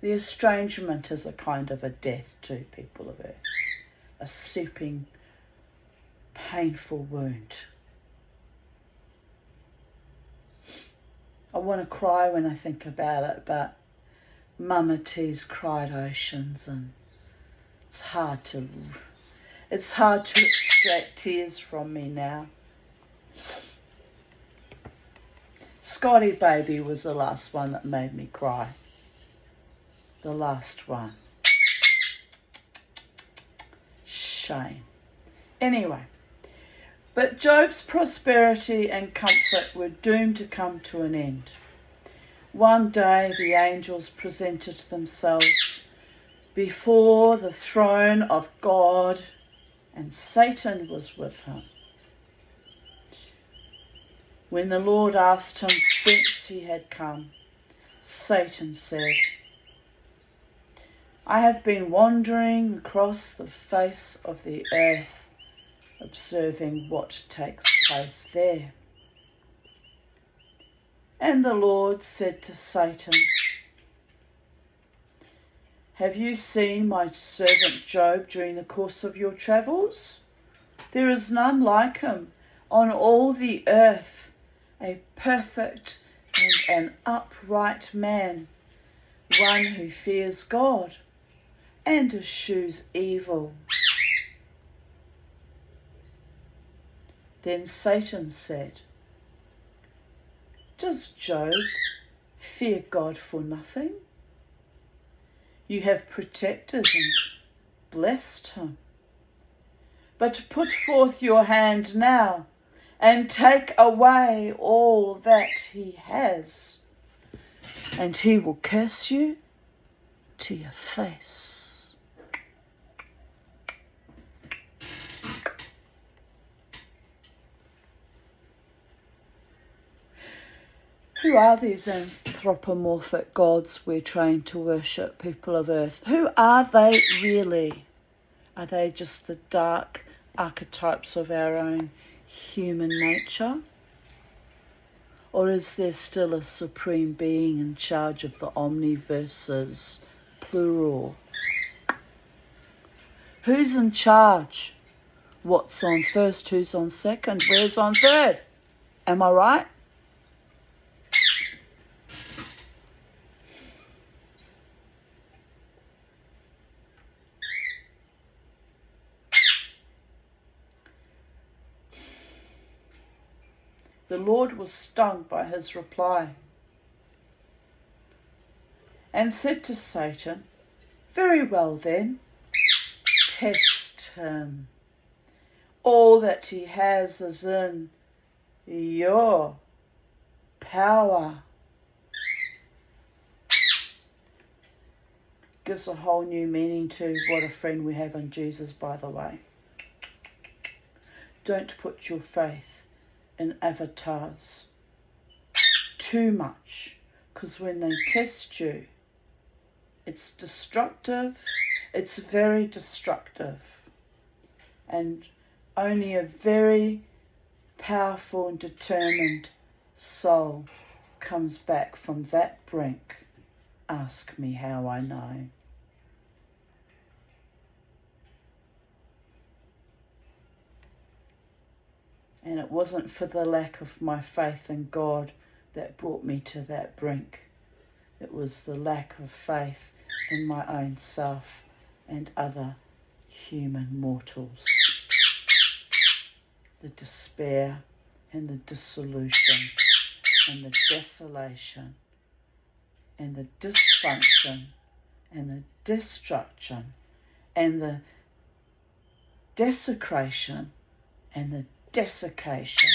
the estrangement is a kind of a death too, people of earth. A seeping, painful wound. I want to cry when I think about it, but Mama T's cried oceans, and it's hard to extract tears from me now. Scotty Baby was the last one that made me cry. The last one. Shame. Anyway, but Job's prosperity and comfort were doomed to come to an end. One day the angels presented themselves before the throne of God, and Satan was with him. When the Lord asked him whence he had come, Satan said, I have been wandering across the face of the earth, observing what takes place there. And the Lord said to Satan, have you seen my servant Job during the course of your travels? There is none like him on all the earth, a perfect and an upright man, one who fears God and eschews evil. Then Satan said, does Job fear God for nothing? You have protected and blessed him. But put forth your hand now and take away all that he has, and he will curse you to your face. Who are these anthropomorphic gods we're trained to worship, people of earth? Who are they really? Are they just the dark archetypes of our own human nature? Or is there still a supreme being in charge of the omniverses, plural? Who's in charge? What's on first? Who's on second? Where's on third? Am I right? The Lord was stung by his reply and said to Satan, very well then, test him. All that he has is in your power. Gives a whole new meaning to what a friend we have in Jesus, by the way. Don't put your faith in avatars too much, because when they test you, it's destructive. It's very destructive, and only a very powerful and determined soul comes back from that brink. Ask me how I know. And it wasn't for the lack of my faith in God that brought me to that brink. It was the lack of faith in my own self and other human mortals. The despair and the dissolution and the desolation and the dysfunction and the destruction and the desecration and the desiccation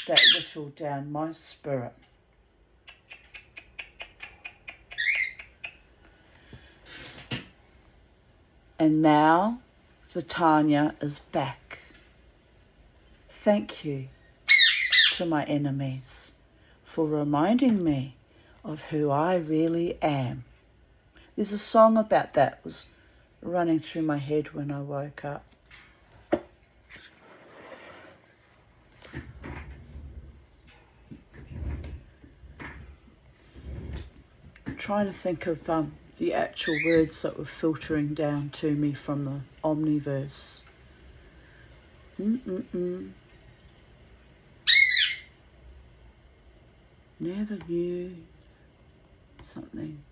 that whittled down my spirit. And now the Tanya is back. Thank you to my enemies for reminding me of who I really am. There's a song about that was running through my head when I woke up. trying to think of the actual words that were filtering down to me from the Omniverse. Never knew something.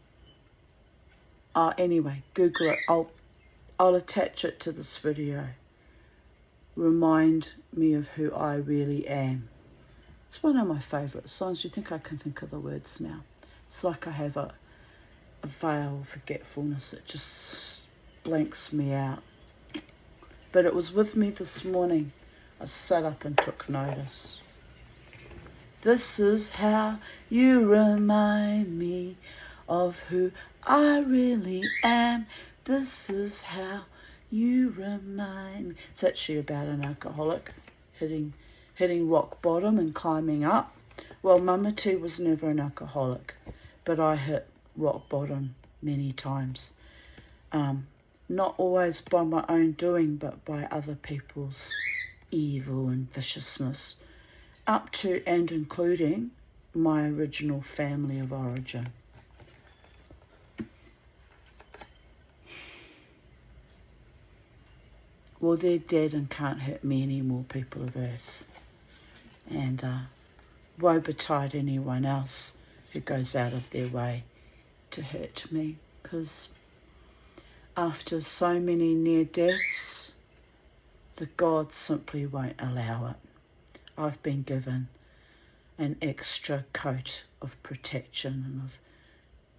Anyway, Google it. I'll attach it to this video. Remind me of who I really am. It's one of my favourite songs. You think I can think of the words now? It's like I have a veil of forgetfulness. It just blanks me out. But it was with me this morning. I sat up and took notice. This is how you remind me of who I really am. This is how you remind me. It's actually about an alcoholic hitting rock bottom and climbing up. Well, Mama T was never an alcoholic, but I hit rock bottom many times. Not always by my own doing, but by other people's evil and viciousness, up to and including my original family of origin. Well, they're dead and can't hurt me anymore, people of Earth. And woe betide anyone else who goes out of their way to hurt me, because after so many near deaths, the gods simply won't allow it. I've been given an extra coat of protection and of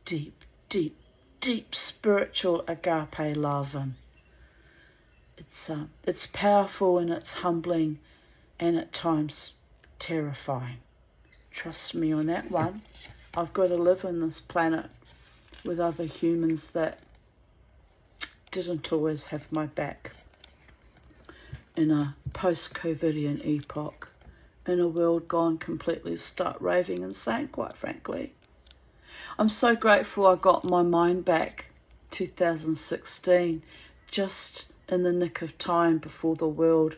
deep, deep, deep spiritual agape love, and it's powerful and it's humbling and at times terrifying. Trust me on that one. I've got to live on this planet with other humans that didn't always have my back in a post-COVIDian epoch, in a world gone completely stark raving insane, quite frankly. I'm so grateful I got my mind back 2016, just in the nick of time before the world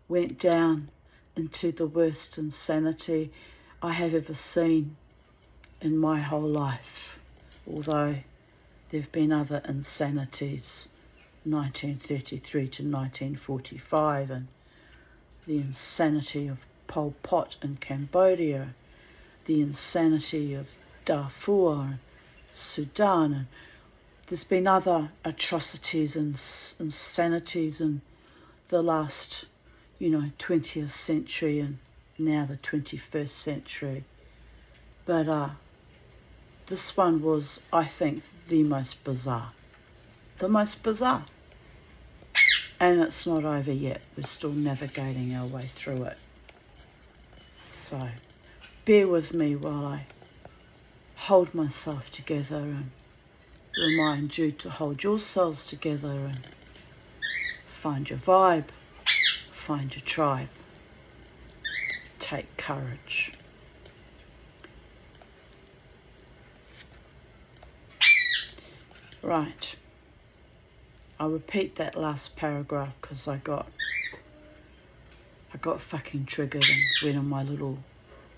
went down into the worst insanity I have ever seen in my whole life. Although there have been other insanities, 1933 to 1945, and the insanity of Pol Pot in Cambodia, the insanity of Darfur, Sudan, and there's been other atrocities and insanities in the last, 20th century and now the 21st century. But this one was, I think, the most bizarre. The most bizarre. And it's not over yet. We're still navigating our way through it. So bear with me while I hold myself together and remind you to hold yourselves together and find your vibe, find your tribe, take courage. Right, I'll repeat that last paragraph because I got fucking triggered and went on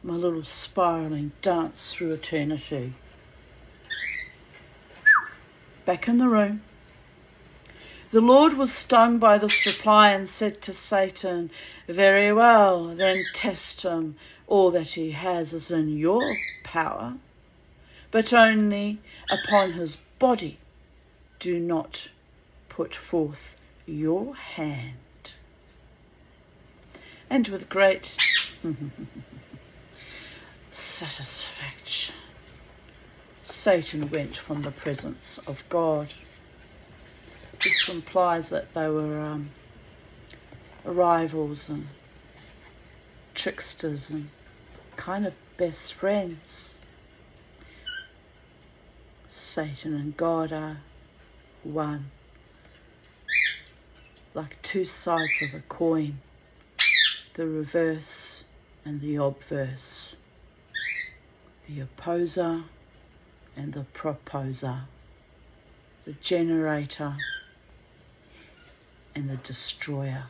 my little spiraling dance through eternity. Back in the room, the Lord was stung by this reply and said to Satan, "Very well, then test him. All that he has is in your power, but only upon his body. Do not put forth your hand." And with great satisfaction, Satan went from the presence of God. This implies that they were rivals and tricksters and kind of best friends. Satan and God are one, like two sides of a coin, the reverse and the obverse, the opposer and the proposer, the generator and the destroyer.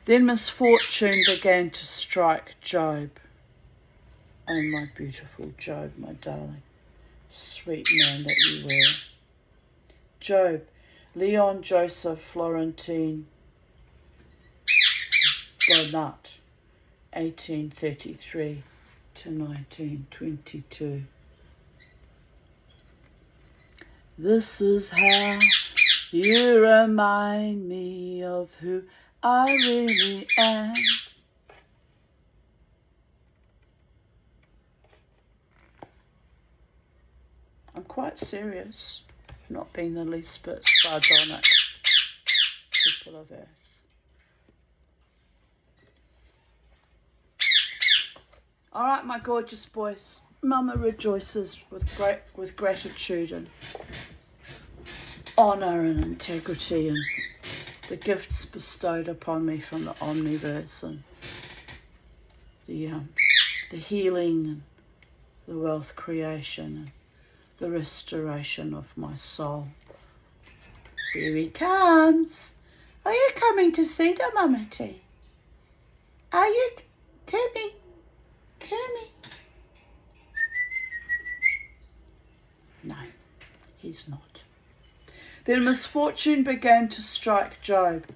Then misfortune began to strike Job. Oh, my beautiful Job, my darling, sweet man that you were. Job, Leon Joseph Florentine Bonat, 1833 to 1922. This is how you remind me of who I really am. I'm quite serious, not being the least bit sardonic, people of Earth. All right, my gorgeous boys. Mama rejoices with gratitude and honour and integrity and the gifts bestowed upon me from the Omniverse and the healing and the wealth creation and the restoration of my soul. Here he comes. Are you coming to see the Mama T? Are you? Kimmy? No, he's not. Then misfortune began to strike Job.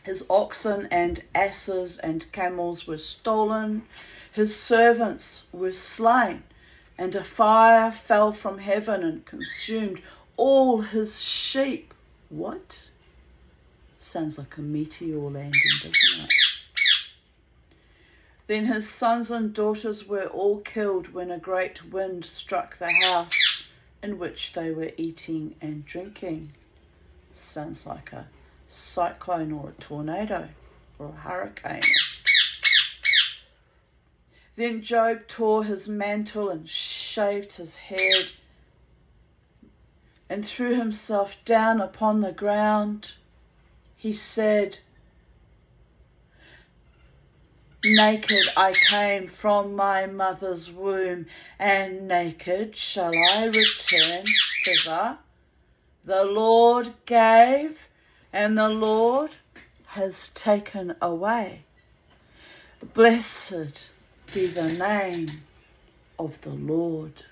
His oxen and asses and camels were stolen, his servants were slain, and a fire fell from heaven and consumed all his sheep. What? Sounds like a meteor landing, doesn't it? Then his sons and daughters were all killed when a great wind struck the house in which they were eating and drinking. Sounds like a cyclone or a tornado or a hurricane. Then Job tore his mantle and shaved his head and threw himself down upon the ground. He said, "Naked I came from my mother's womb, and naked shall I return thither. The Lord gave, and the Lord has taken away. Blessed be the name of the Lord."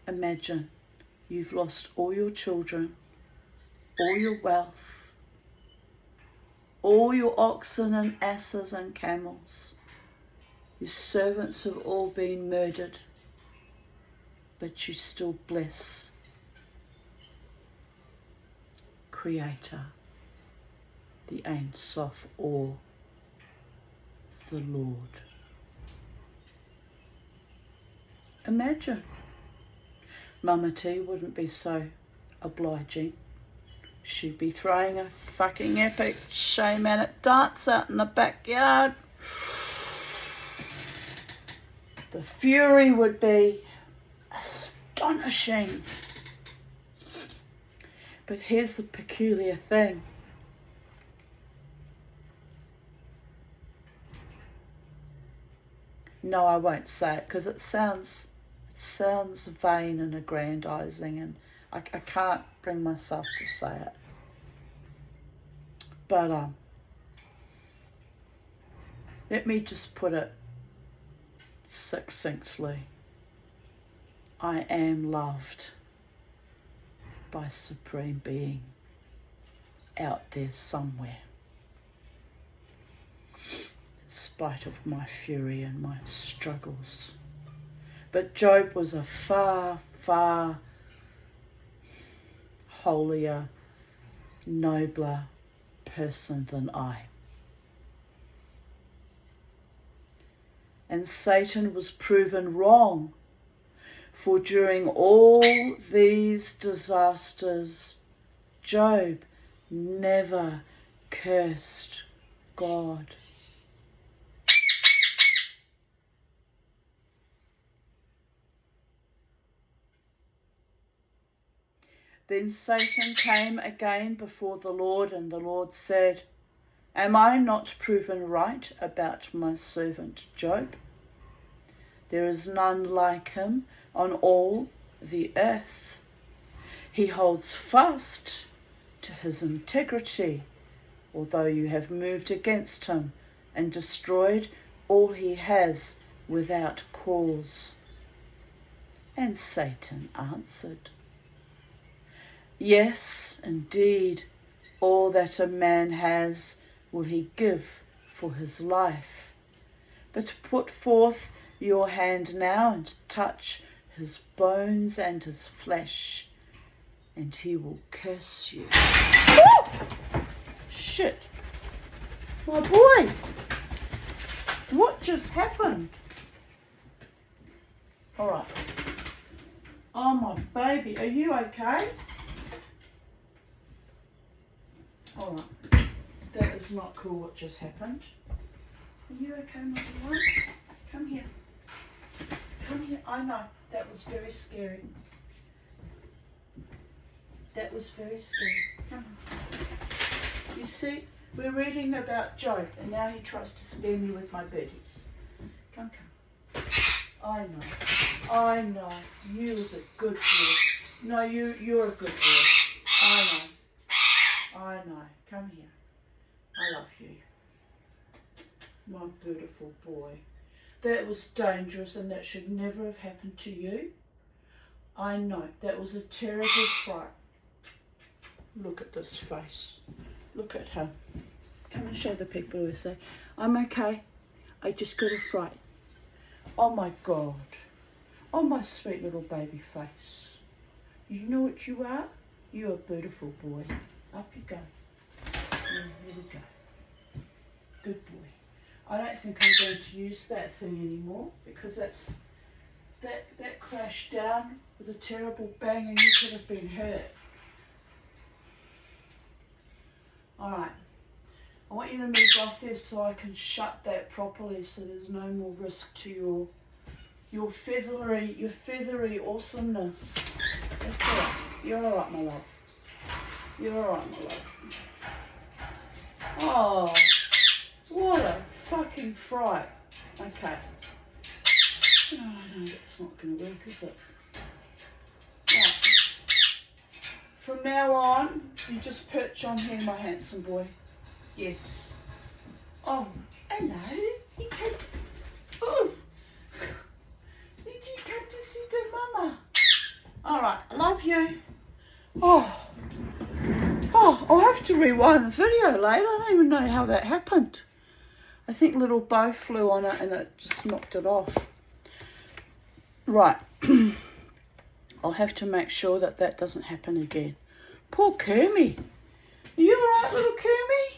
Imagine you've lost all your children, all your wealth, all your oxen and asses and camels. Your servants have all been murdered, but you still bless Creator, the Ein Sof, or the Lord. Imagine. Mama T wouldn't be so obliging. She'd be throwing a fucking epic shamanic dance out in the backyard. The fury would be astonishing. But here's the peculiar thing. No, I won't say it because it sounds vain and aggrandizing, and I can't bring myself to say it. But let me just put it succinctly. I am loved by Supreme Being out there somewhere, in spite of my fury and my struggles. But Job was a far, far holier, nobler person than I. And Satan was proven wrong, for during all these disasters, Job never cursed God. Then Satan came again before the Lord, and the Lord said, "Am I not proven right about my servant Job? There is none like him on all the earth. He holds fast to his integrity, although you have moved against him and destroyed all he has without cause. And Satan answered, Yes, indeed, all that a man has will he give for his life. But put forth your hand now and touch his bones and his flesh, and he will curse you. Shit. My boy. What just happened? Alright. Oh, my baby. Are you okay? Alright. That is not cool what just happened. Are you okay, my boy? Come here. Come here. I know. That was very scary. That was very scary. Come on. You see, we're reading about Job, and now he tries to scare me with my birdies. Come. I know. You was a good boy. No, you're a good boy. I know. Come here. I love you. My beautiful boy. That was dangerous, and that should never have happened to you. I know. That was a terrible fright. Look at this face. Look at her. Come and show the people who say, I'm okay. I just got a fright. Oh my God. Oh my sweet little baby face. You know what you are? You're a beautiful boy. Up you go. Here we go. Good boy. I don't think I'm going to use that thing anymore because that crashed down with a terrible bang and you could have been hurt. Alright. I want you to move off there so I can shut that properly so there's no more risk to your feathery awesomeness. That's alright. You're alright, my love. You're alright, my love. Oh, what a fucking fright. Okay. Oh no, that's not going to work, is it? Right. From now on, you just perch on here, my handsome boy. Yes. Oh, hello. You came to... Oh. Did you come to see the mama? Alright, I love you. Oh, I'll have to rewind the video later. I don't even know how that happened. I think little bow flew on it and it just knocked it off. Right. I'll have to make sure that doesn't happen again. Poor Kermie. Are you alright, little Kermie?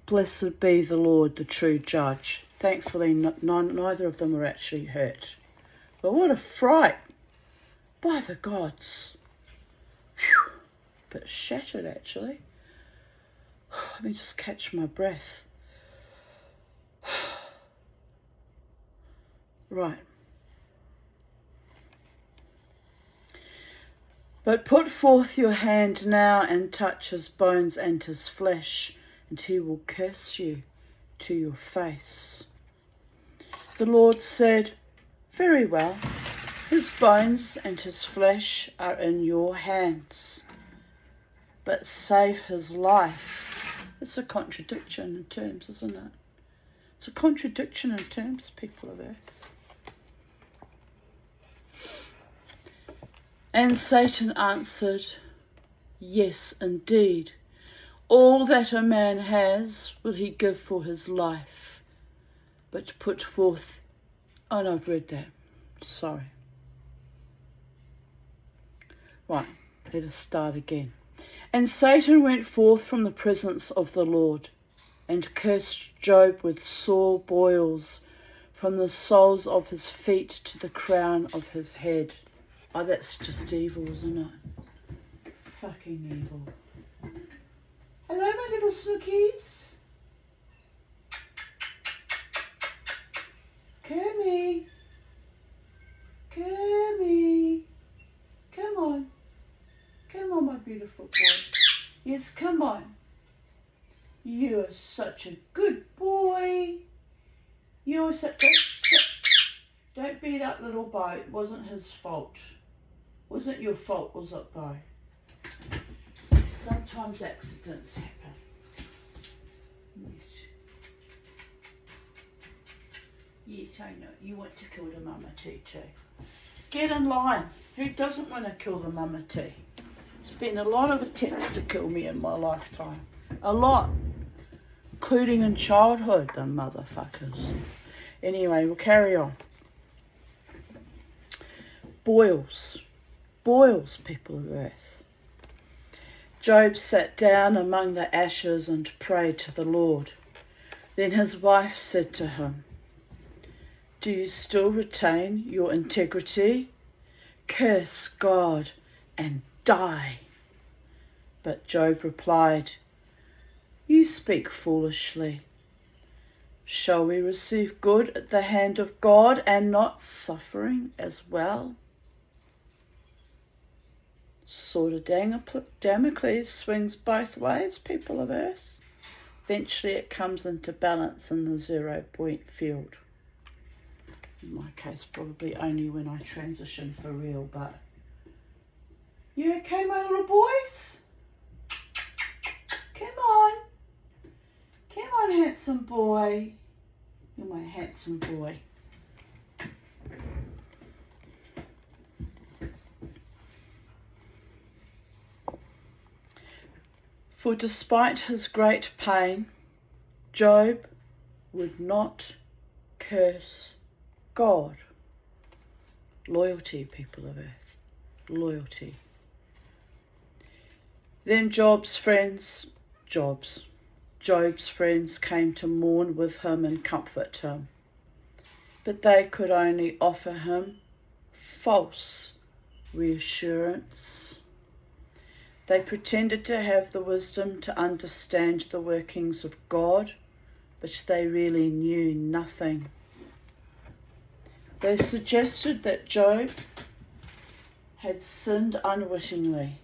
Blessed be the Lord, the true judge. Thankfully, neither of them were actually hurt. But what a fright. By the gods. Whew. Bit shattered, actually. Let me just catch my breath. Right. But put forth your hand now and touch his bones and his flesh, and he will curse you to your face. The Lord said, Very well, his bones and his flesh are in your hands, but save his life. It's a contradiction in terms, isn't it? It's a contradiction in terms, people of earth. And Satan answered, Yes, indeed. All that a man has will he give for his life. But put forth... Oh, no, I've read that. Sorry. Right, let us start again. And Satan went forth from the presence of the Lord and cursed Job with sore boils from the soles of his feet to the crown of his head. Oh, that's just evil, isn't it? Fucking evil. Hello, my little snookies. Kermie. Kermie. Come on. Come on, my beautiful boy. Yes, come on. You are such a good boy. You're such a... Don't beat up little Bo. It wasn't his fault. Wasn't your fault, was it, Bo? Sometimes accidents happen. Yes. Yes, I know. You want to kill the mama too. Get in line. Who doesn't want to kill the mama too? There's been a lot of attempts to kill me in my lifetime. A lot. Including in childhood, the motherfuckers. Anyway, we'll carry on. Boils. Boils, people of earth. Job sat down among the ashes and prayed to the Lord. Then his wife said to him, "Do you still retain your integrity? Curse God and die." But Job replied, "You speak foolishly. Shall we receive good at the hand of God and not suffering as well?" Sword of Damocles swings both ways, people of earth. Eventually it comes into balance in the 0 point field. In my case, probably only when I transition for real, but... You okay, my little boys? Come on. Come on, handsome boy. You're my handsome boy. For despite his great pain, Job would not curse God. Loyalty, people of earth. Loyalty. Then Job's friends came to mourn with him and comfort him. But they could only offer him false reassurance. They pretended to have the wisdom to understand the workings of God, but they really knew nothing. They suggested that Job had sinned unwittingly.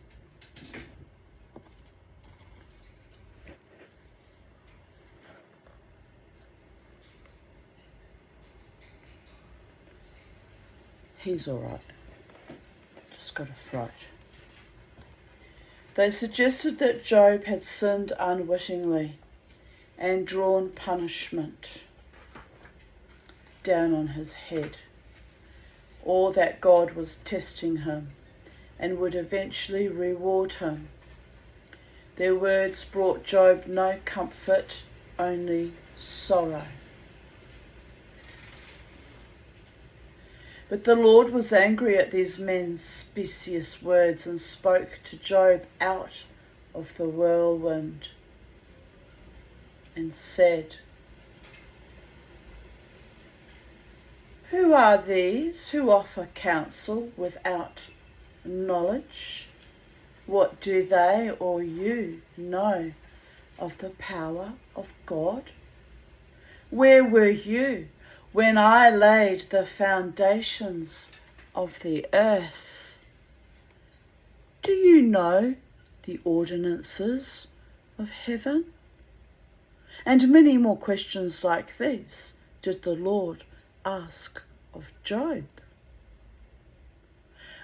He's all right. Just got a fright. They suggested that Job had sinned unwittingly and drawn punishment down on his head, or that God was testing him and would eventually reward him. Their words brought Job no comfort, only sorrow. But the Lord was angry at these men's specious words and spoke to Job out of the whirlwind and said, "Who are these who offer counsel without knowledge? What do they or you know of the power of God? Where were you when I laid the foundations of the earth? Do you know the ordinances of heaven?" And many more questions like these did the Lord ask of Job.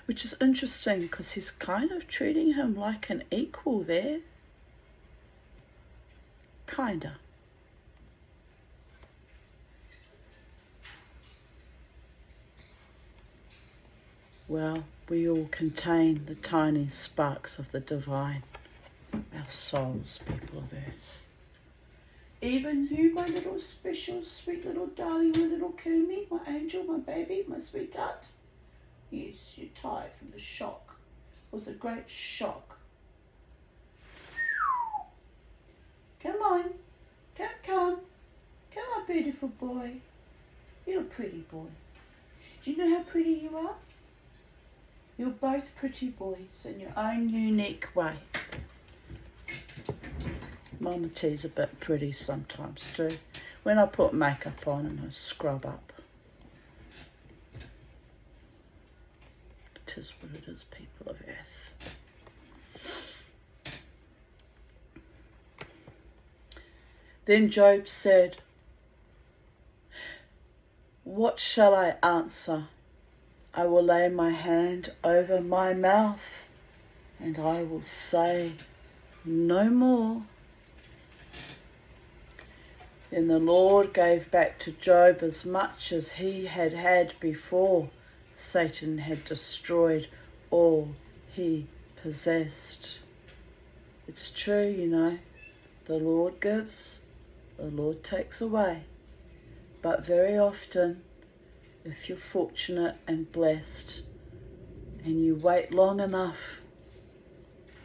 Which is interesting because he's kind of treating him like an equal there. Kinda. Well, we all contain the tiny sparks of the divine, our souls, people of earth. Even you, my little special, sweet little darling, my little Kumi, my angel, my baby, my sweetheart. Yes, you're tired from the shock. It was a great shock. Come on, come, my beautiful boy. You're a pretty boy. Do you know how pretty you are? You're both pretty boys in your own unique way. Mama T's a bit pretty sometimes too, when I put makeup on and I scrub up. It is what it is, people of earth. Then Job said, "What shall I answer? I will lay my hand over my mouth, and I will say no more." Then the Lord gave back to Job as much as he had had before Satan had destroyed all he possessed. It's true, you know, the Lord gives, the Lord takes away. But very often, if you're fortunate and blessed and you wait long enough,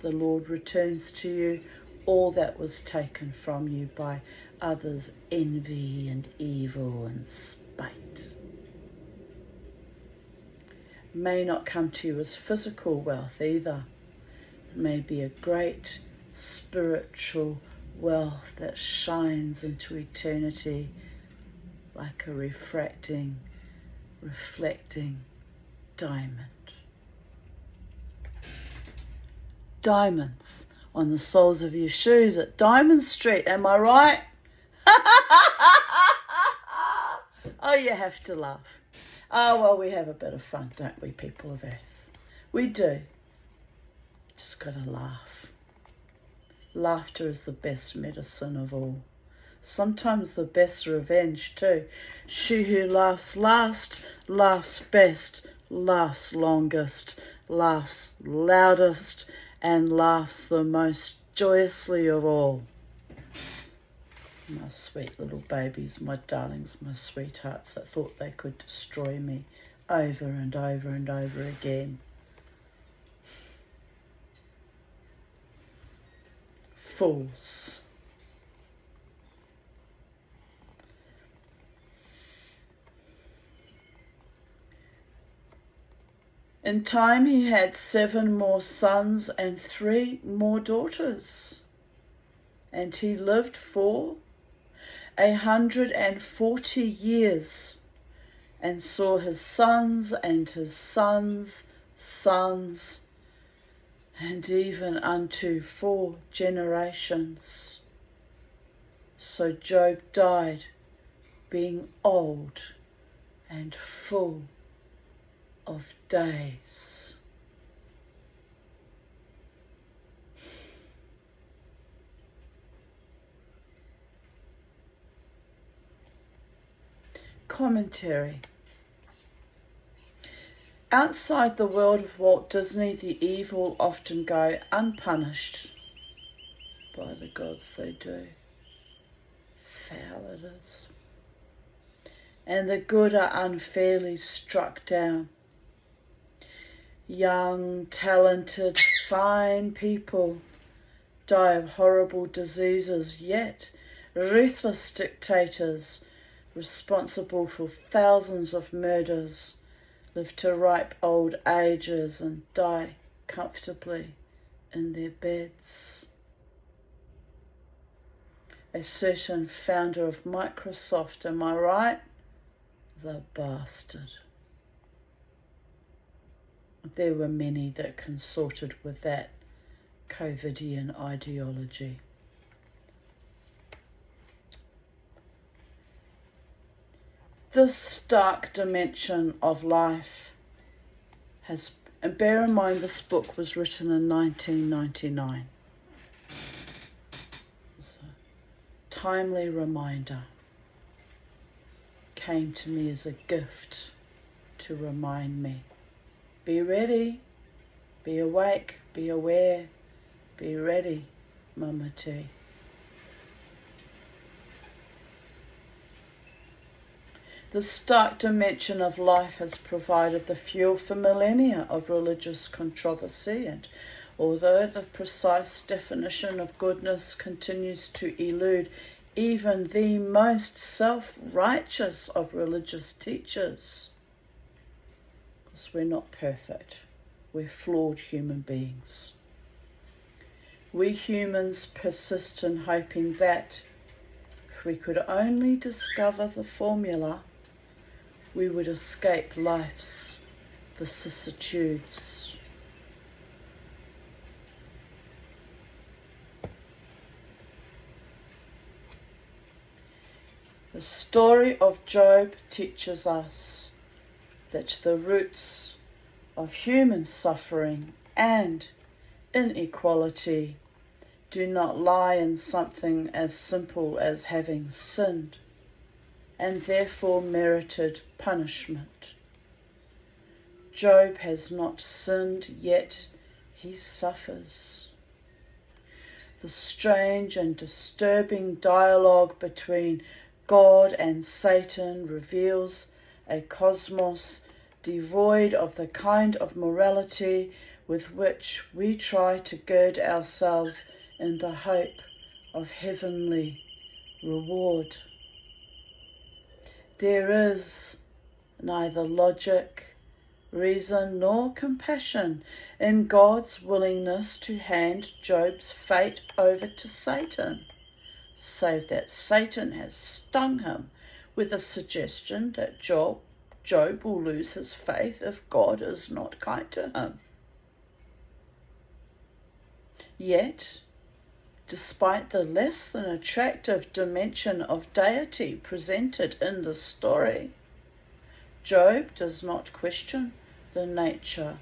the Lord returns to you all that was taken from you by others' envy and evil and spite. It may not come to you as physical wealth either. It may be a great spiritual wealth that shines into eternity like a reflecting diamond. Diamonds on the soles of your shoes at Diamond Street, am I right? Oh, you have to laugh. Oh, well, we have a bit of fun, don't we, people of Earth? We do. Just gotta laugh. Laughter is the best medicine of all. Sometimes the best revenge too. She who laughs last, laughs best, laughs longest, laughs loudest, and laughs the most joyously of all. My sweet little babies, my darlings, my sweethearts that thought they could destroy me over and over and over again. Fools. In time he had 7 more sons and 3 more daughters, and he lived for 140 years, and saw his sons and his sons' sons, and even unto 4 generations. So Job died, being old and full of days. Commentary. Outside the world of Walt Disney, the evil often go unpunished by the gods they do. Foul it is. And the good are unfairly struck down. Young, talented, fine people die of horrible diseases, yet ruthless dictators responsible for thousands of murders live to ripe old ages and die comfortably in their beds. A certain founder of Microsoft, am I right? The bastard. There were many that consorted with that COVIDian ideology. This stark dimension of life has, and bear in mind this book was written in 1999. It's a timely reminder. Came to me as a gift to remind me. Be ready, be awake, be aware, be ready, Mama T. The stark dimension of life has provided the fuel for millennia of religious controversy, and although the precise definition of goodness continues to elude even the most self-righteous of religious teachers, because we're not perfect, we're flawed human beings. We humans persist in hoping that if we could only discover the formula, we would escape life's vicissitudes. The story of Job teaches us that the roots of human suffering and inequality do not lie in something as simple as having sinned and therefore merited punishment. Job has not sinned, yet he suffers. The strange and disturbing dialogue between God and Satan reveals a cosmos devoid of the kind of morality with which we try to gird ourselves in the hope of heavenly reward. There is neither logic, reason, nor compassion in God's willingness to hand Job's fate over to Satan, save that Satan has stung him with a suggestion that Job will lose his faith if God is not kind to him. Yet, despite the less than attractive dimension of deity presented in the story, Job does not question the nature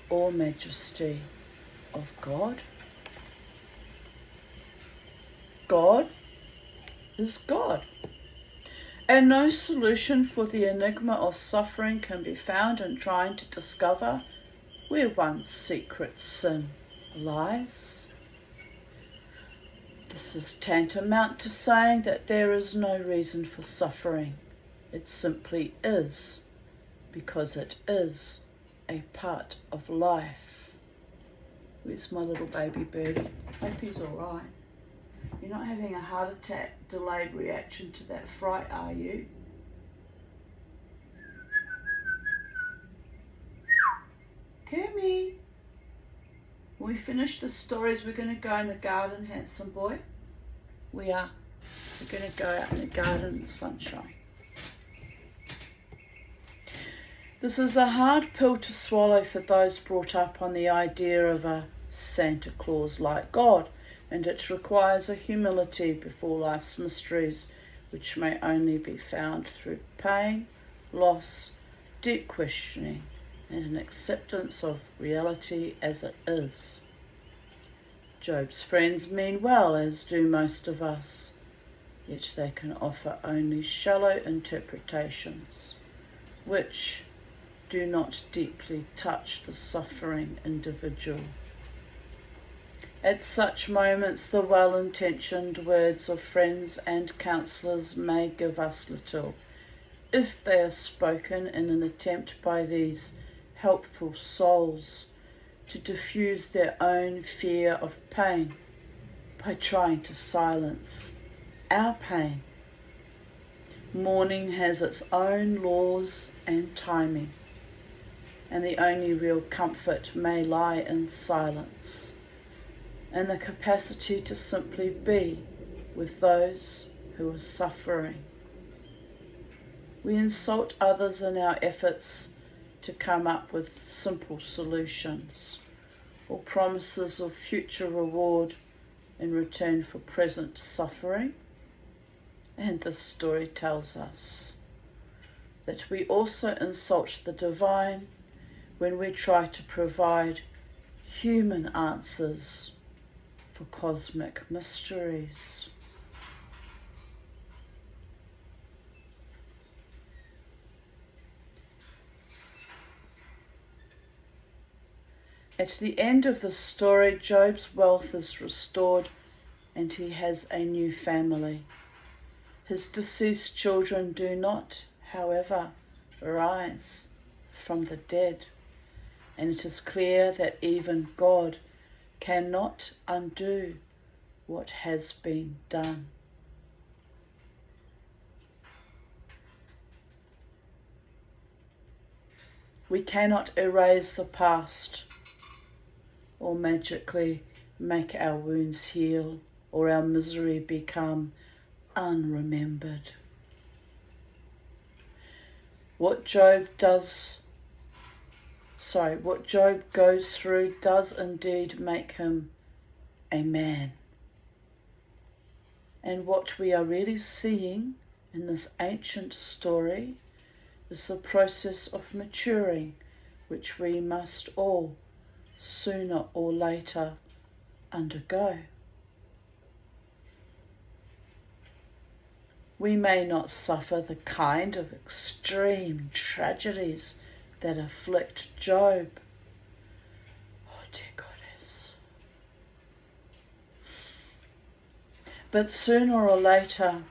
or majesty of God. God is God, and no solution for the enigma of suffering can be found in trying to discover where one's secret sin lies. This is tantamount to saying that there is no reason for suffering. It simply is, because it is a part of life. Where's my little baby birdie? Hope he's all right. You're not having a heart attack delayed reaction to that fright, are you? Kermie. When we finish the stories, we're going to go in the garden, handsome boy. We are. We're going to go out in the garden in the sunshine. This is a hard pill to swallow for those brought up on the idea of a Santa Claus-like God, and it requires a humility before life's mysteries, which may only be found through pain, loss, deep questioning, and an acceptance of reality as it is. Job's friends mean well, as do most of us, yet they can offer only shallow interpretations, which do not deeply touch the suffering individual. At such moments, the well-intentioned words of friends and counsellors may give us little, if they are spoken in an attempt by these helpful souls to diffuse their own fear of pain by trying to silence our pain. Mourning has its own laws and timing, and the only real comfort may lie in silence and the capacity to simply be with those who are suffering. We insult others in our efforts to come up with simple solutions or promises of future reward in return for present suffering. And this story tells us that we also insult the divine when we try to provide human answers for cosmic mysteries. At the end of the story, Job's wealth is restored and he has a new family. His deceased children do not, however, rise from the dead, and it is clear that even God cannot undo what has been done. We cannot erase the past or magically make our wounds heal or our misery become unremembered. What Job goes through does indeed make him a man. And what we are really seeing in this ancient story is the process of maturing, which we must all, sooner or later, undergo. We may not suffer the kind of extreme tragedies that afflict Job. Oh dear goddess. But sooner or later,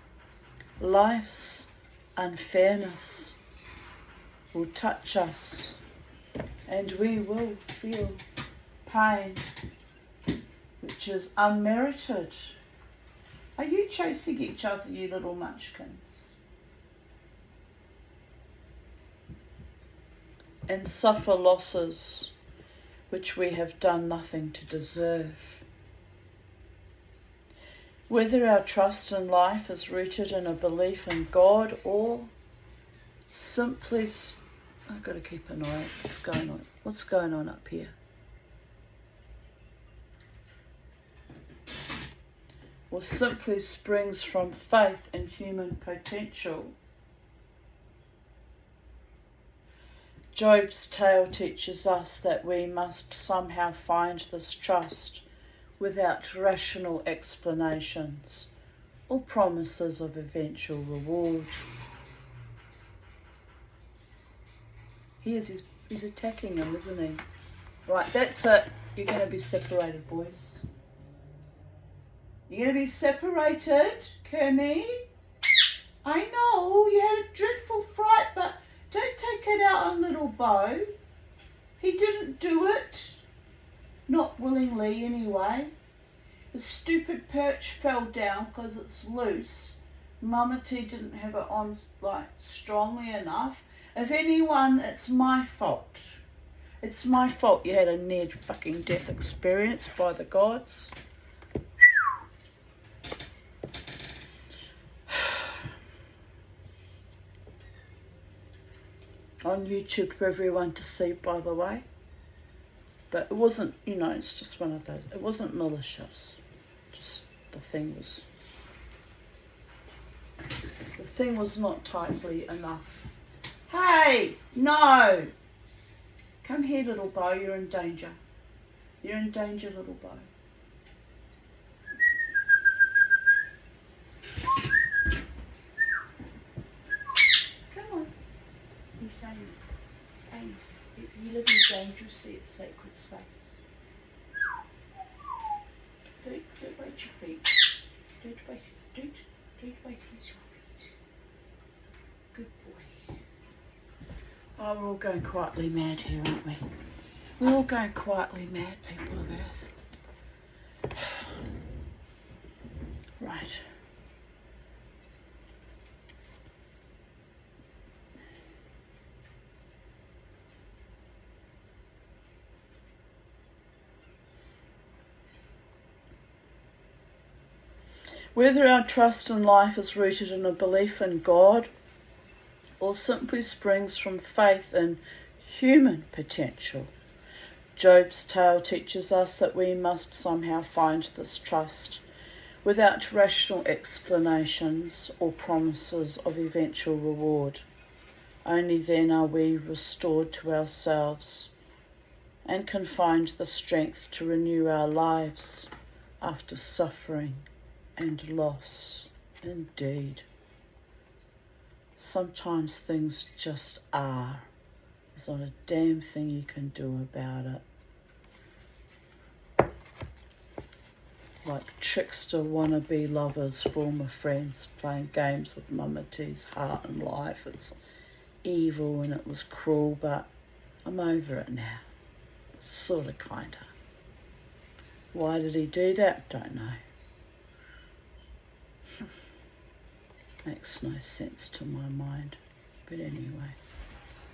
life's unfairness will touch us and we will feel pain, which is unmerited. Are you chasing each other, you little munchkins? And suffer losses which we have done nothing to deserve. Whether our trust in life is rooted in a belief in God or simply, I've got to keep an eye on what's going on. What's going on up here? Or simply springs from faith in human potential. Job's tale teaches us that we must somehow find this trust without rational explanations or promises of eventual reward. He's attacking him, isn't he? Right, that's it. You're going to be separated, boys. You're going to be separated, Kermie. I know, you had a dreadful fright, but don't take it out on little Bo. He didn't do it. Not willingly, anyway. The stupid perch fell down because it's loose. Mama T didn't have it on, strongly enough. If anyone, it's my fault. It's my fault you had a near fucking death experience by the gods. On YouTube for everyone to see, by the way. But it wasn't, it's just one of those. It wasn't malicious. Just the thing was not tightly enough. Hey, no. Come here, little Bo, you're in danger. You're in danger, little Bo. He's saying, hey, you live in dangerously, it's sacred space. Don't bite your feet. Don't bite your feet. Good boy. Oh, we're all going quietly mad here, aren't we? We're all going quietly mad, people of Earth. Right. Whether our trust in life is rooted in a belief in God or simply springs from faith in human potential, Job's tale teaches us that we must somehow find this trust without rational explanations or promises of eventual reward. Only then are we restored to ourselves and can find the strength to renew our lives after suffering and loss. Indeed. Sometimes things just are. There's not a damn thing you can do about it. Like trickster wannabe lovers, former friends, playing games with Mama T's heart and life. It's evil and it was cruel, but I'm over it now. Sorta, kinda. Why did he do that? Don't know. Makes no sense to my mind. But anyway,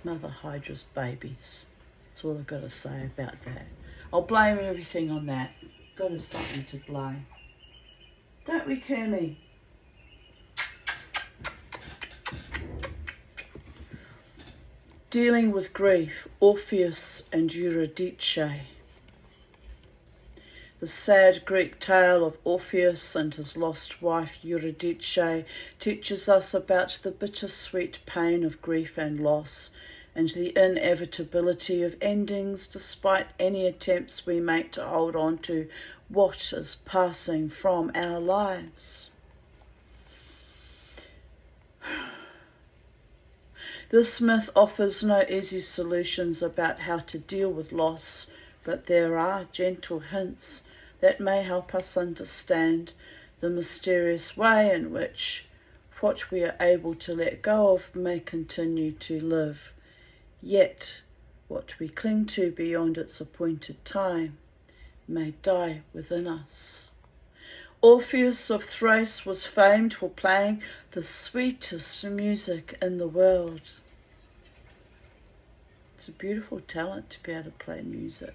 Mother Hydra's babies. That's all I've got to say about that. I'll blame everything on that. Got to have something to blame. Don't we, Kermie? Dealing with grief, Orpheus and Eurydice. The sad Greek tale of Orpheus and his lost wife Eurydice teaches us about the bittersweet pain of grief and loss, and the inevitability of endings despite any attempts we make to hold on to what is passing from our lives. This myth offers no easy solutions about how to deal with loss, but there are gentle hints that may help us understand the mysterious way in which what we are able to let go of may continue to live, yet what we cling to beyond its appointed time may die within us. Orpheus of Thrace was famed for playing the sweetest music in the world. It's a beautiful talent to be able to play music.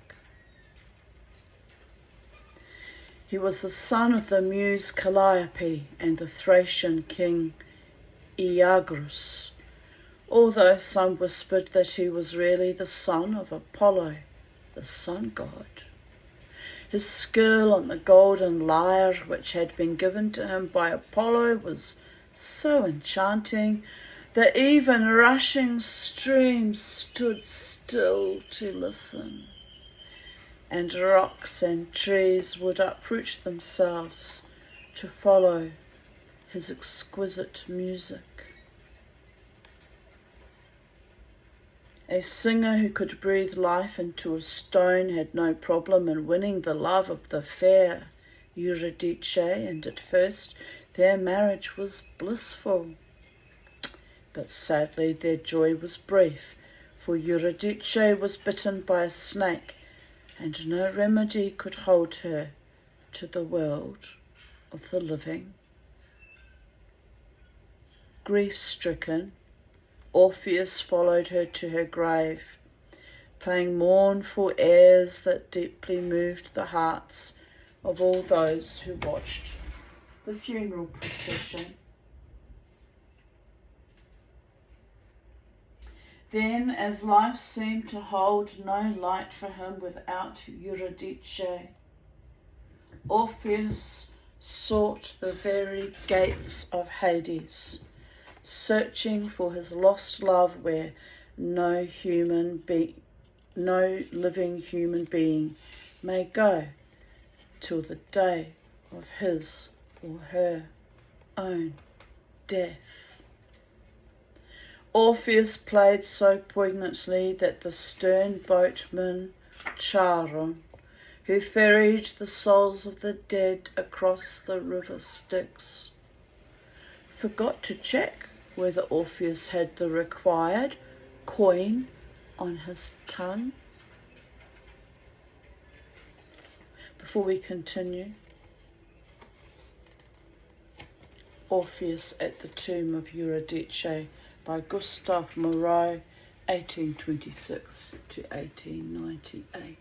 He was the son of the muse Calliope and the Thracian king Aeagrus, although some whispered that he was really the son of Apollo, the sun god. His skill on the golden lyre, which had been given to him by Apollo, was so enchanting that even rushing streams stood still to listen, and rocks and trees would uproot themselves to follow his exquisite music. A singer who could breathe life into a stone had no problem in winning the love of the fair Eurydice, and at first their marriage was blissful. But sadly their joy was brief, for Eurydice was bitten by a snake, and no remedy could hold her to the world of the living. Grief-stricken, Orpheus followed her to her grave, playing mournful airs that deeply moved the hearts of all those who watched the funeral procession. Then, as life seemed to hold no light for him without Eurydice, Orpheus sought the very gates of Hades, searching for his lost love where no living human being may go till the day of his or her own death. Orpheus played so poignantly that the stern boatman Charon, who ferried the souls of the dead across the river Styx, forgot to check whether Orpheus had the required coin on his tongue. Before we continue, Orpheus at the Tomb of Eurydice by Gustave Moreau, 1826 to 1898.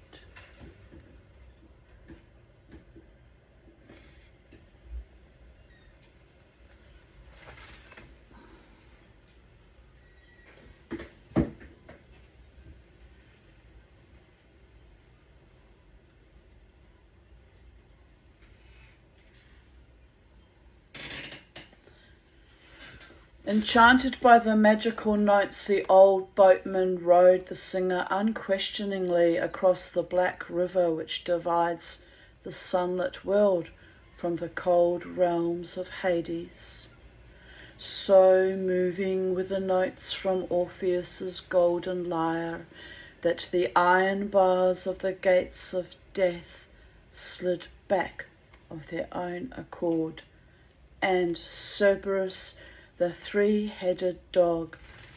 Enchanted by the magical notes, the old boatman rowed the singer unquestioningly across the black river which divides the sunlit world from the cold realms of Hades. So moving were the notes from Orpheus's golden lyre that the iron bars of the gates of death slid back of their own accord, and Cerberus, the three-headed dog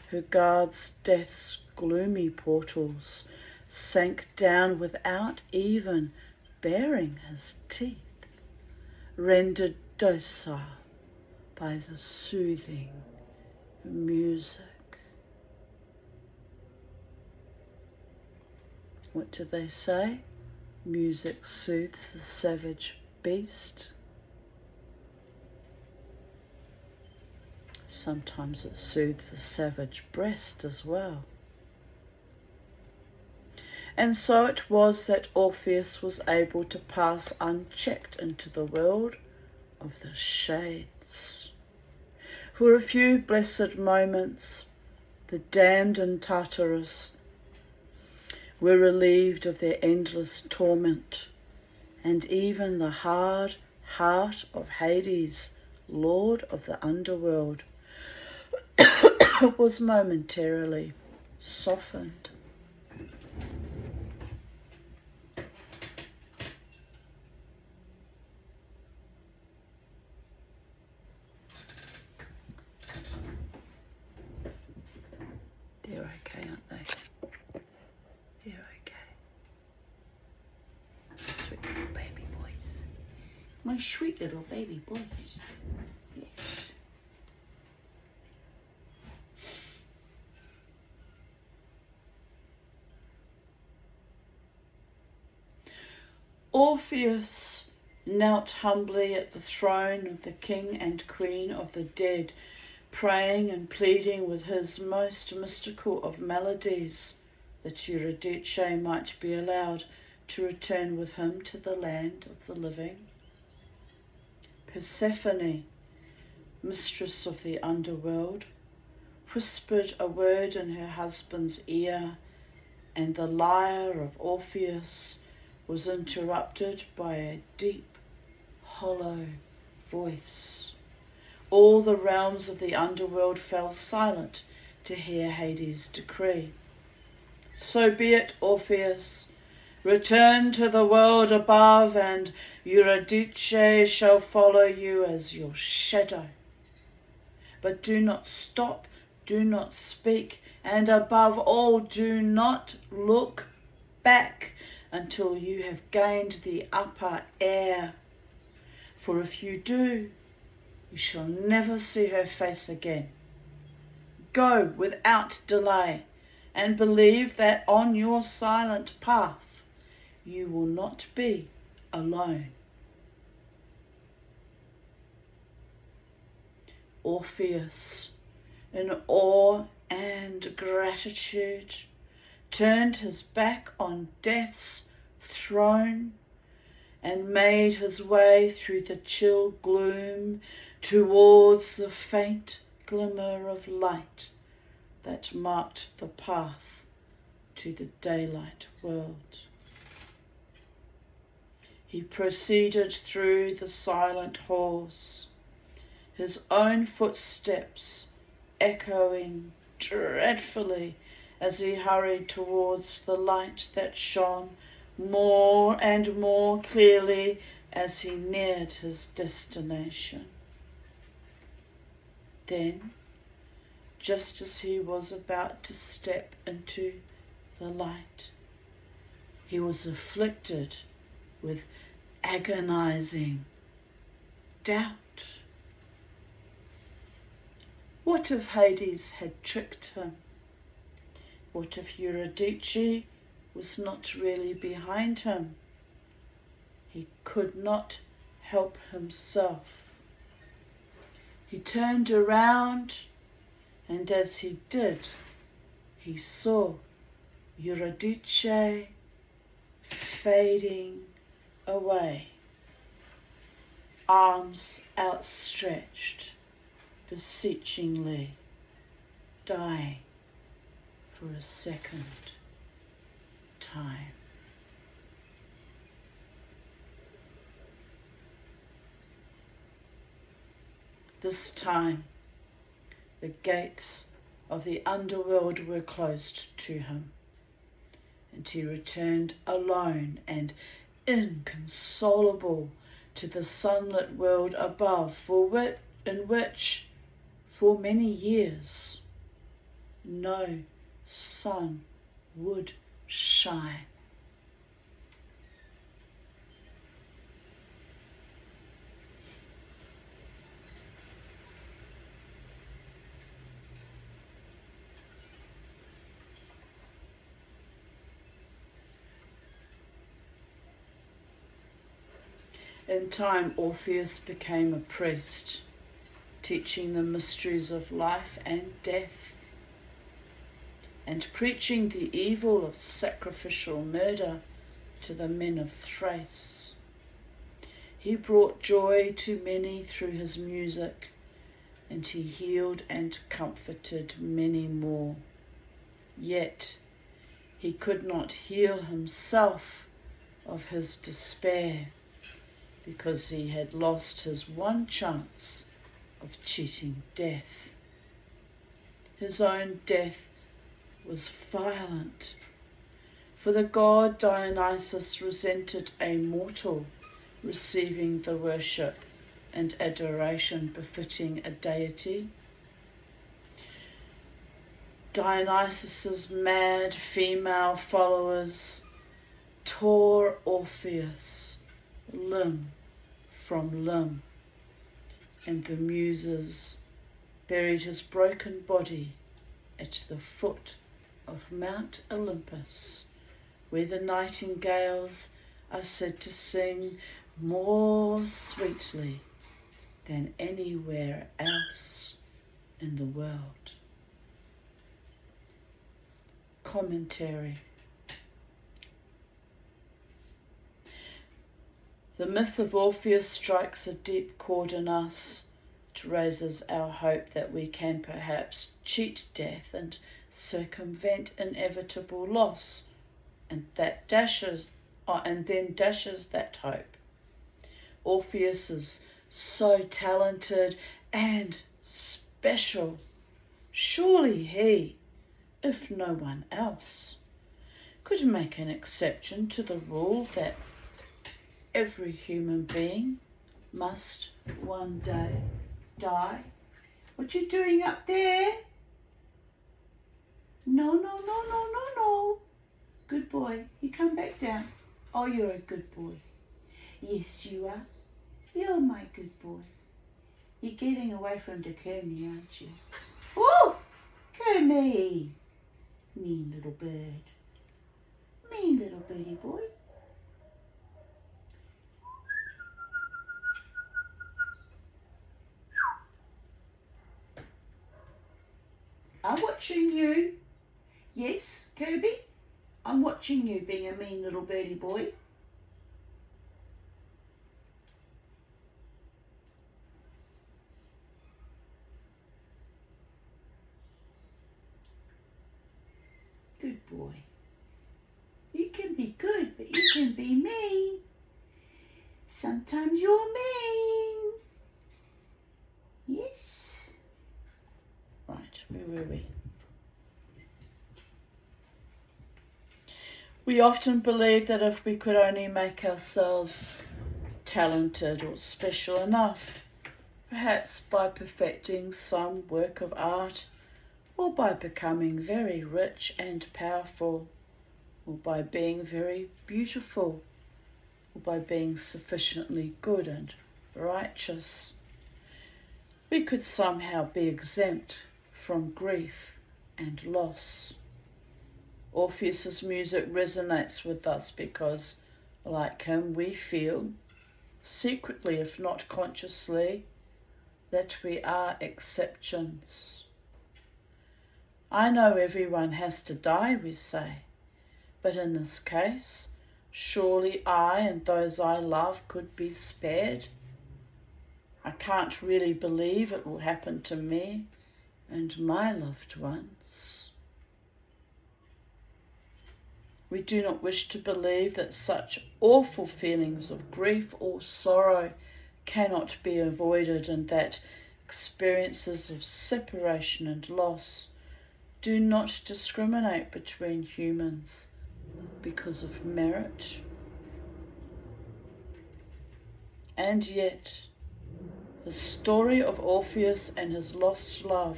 who guards death's gloomy portals, sank down without even baring his teeth, rendered docile by the soothing music. What do they say? Music soothes the savage beast. Sometimes it soothes the savage breast as well. And so it was that Orpheus was able to pass unchecked into the world of the shades. For a few blessed moments, the damned in Tartarus were relieved of their endless torment, and even the hard heart of Hades, lord of the underworld, was momentarily softened. They're okay, aren't they? They're okay. Sweet little baby boys. My sweet little baby boys. Yes. Orpheus knelt humbly at the throne of the king and queen of the dead, praying and pleading with his most mystical of melodies that Eurydice might be allowed to return with him to the land of the living. Persephone, mistress of the underworld, whispered a word in her husband's ear, and the lyre of Orpheus was interrupted by a deep, hollow voice. All the realms of the underworld fell silent to hear Hades' decree. So be it, Orpheus. Return to the world above, and Eurydice shall follow you as your shadow. But do not stop, do not speak, and above all, do not look back until you have gained the upper air. For if you do, you shall never see her face again. Go without delay, and believe that on your silent path you will not be alone. Orpheus, in awe and gratitude, turned his back on death's throne and made his way through the chill gloom towards the faint glimmer of light that marked the path to the daylight world. He proceeded through the silent halls, his own footsteps echoing dreadfully as he hurried towards the light that shone more and more clearly as he neared his destination. Then, just as he was about to step into the light, he was afflicted with agonizing doubt. What if Hades had tricked him? What if Eurydice was not really behind him? He could not help himself. He turned around, and as he did, he saw Eurydice fading away, arms outstretched, beseechingly, dying for a second time. This time, the gates of the underworld were closed to him, and he returned alone and inconsolable to the sunlit world above, in which, for many years, no sun would shine. In time, Orpheus became a priest, teaching the mysteries of life and death. and preaching the evil of sacrificial murder to the men of Thrace. He brought joy to many through his music, and he healed and comforted many more. Yet he could not heal himself of his despair, because he had lost his one chance of cheating death. His own death was violent, for the god Dionysus resented a mortal receiving the worship and adoration befitting a deity. Dionysus's mad female followers tore Orpheus limb from limb, and the Muses buried his broken body at the foot of Mount Olympus, where the nightingales are said to sing more sweetly than anywhere else in the world. Commentary. The myth of Orpheus strikes a deep chord in us. It raises our hope that we can perhaps cheat death and circumvent inevitable loss, and then dashes that hope. Orpheus is so talented and special. Surely he, if no one else, could make an exception to the rule that every human being must one day die. What you doing up there? No. Good boy. You come back down. Oh, you're a good boy. Yes, you are. You're my good boy. You're getting away from the Kermie, aren't you? Oh, Kermie. Mean little bird. Mean little birdie boy. I'm watching you. Yes, Kirby? I'm watching you being a mean little birdie boy. Good boy. You can be good, but you can be mean. Sometimes you're mean. Yes? Right, where were we? We often believe that if we could only make ourselves talented or special enough, perhaps by perfecting some work of art, or by becoming very rich and powerful, or by being very beautiful, or by being sufficiently good and righteous, we could somehow be exempt from grief and loss. Orpheus's music resonates with us because, like him, we feel, secretly if not consciously, that we are exceptions. I know everyone has to die, we say, but in this case, surely I and those I love could be spared. I can't really believe it will happen to me and my loved ones. We do not wish to believe that such awful feelings of grief or sorrow cannot be avoided, and that experiences of separation and loss do not discriminate between humans because of merit. And yet, the story of Orpheus and his lost love,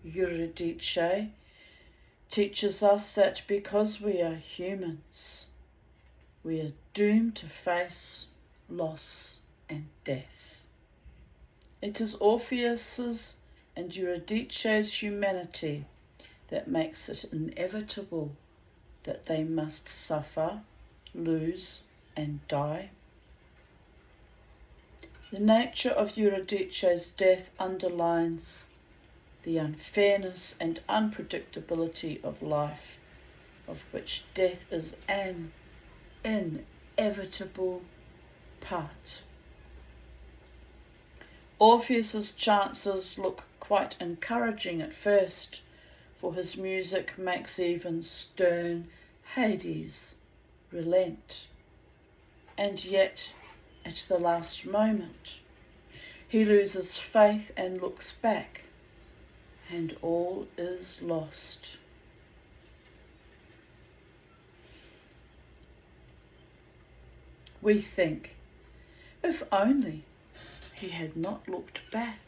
Eurydice, teaches us that because we are humans, we are doomed to face loss and death. It is Orpheus's and Eurydice's humanity that makes it inevitable that they must suffer, lose, and die. The nature of Eurydice's death underlines the unfairness and unpredictability of life, of which death is an inevitable part. Orpheus's chances look quite encouraging at first, for his music makes even stern Hades relent. And yet, at the last moment, he loses faith and looks back, and all is lost. We think, if only he had not looked back.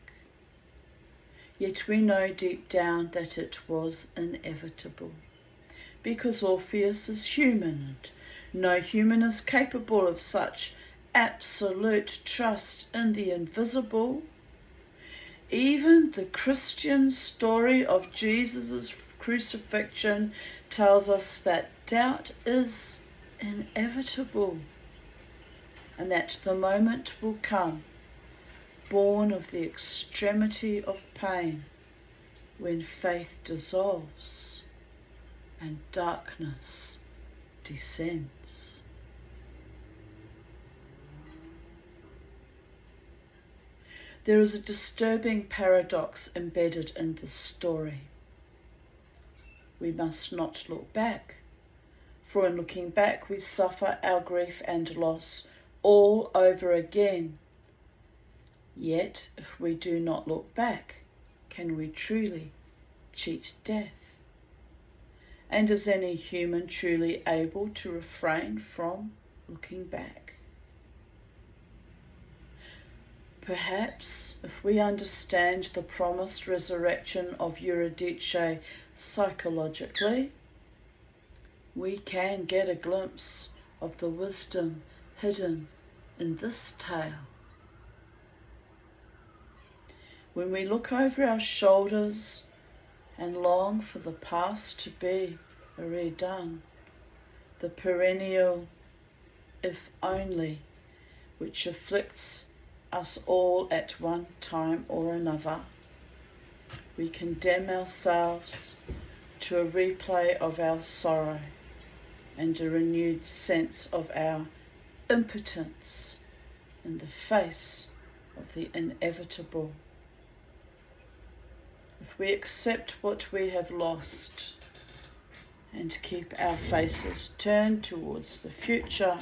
Yet we know deep down that it was inevitable, because Orpheus is human, and no human is capable of such absolute trust in the invisible. Even the Christian story of Jesus' crucifixion tells us that doubt is inevitable, and that the moment will come, born of the extremity of pain, when faith dissolves and darkness descends. There is a disturbing paradox embedded in this story. We must not look back, for in looking back we suffer our grief and loss all over again. Yet, if we do not look back, can we truly cheat death? And is any human truly able to refrain from looking back? Perhaps, if we understand the promised resurrection of Eurydice psychologically, we can get a glimpse of the wisdom hidden in this tale. When we look over our shoulders and long for the past to be redone, the perennial if only, which afflicts us all at one time or another, we condemn ourselves to a replay of our sorrow and a renewed sense of our impotence in the face of the inevitable. If we accept what we have lost and keep our faces turned towards the future,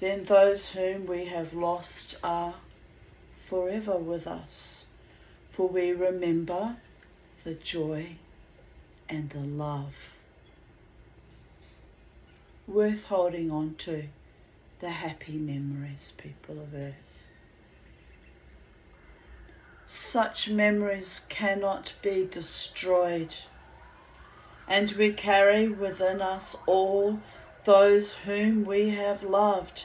then those whom we have lost are forever with us, for we remember the joy and the love. Worth holding on to, the happy memories, people of Earth. Such memories cannot be destroyed, and we carry within us all those whom we have loved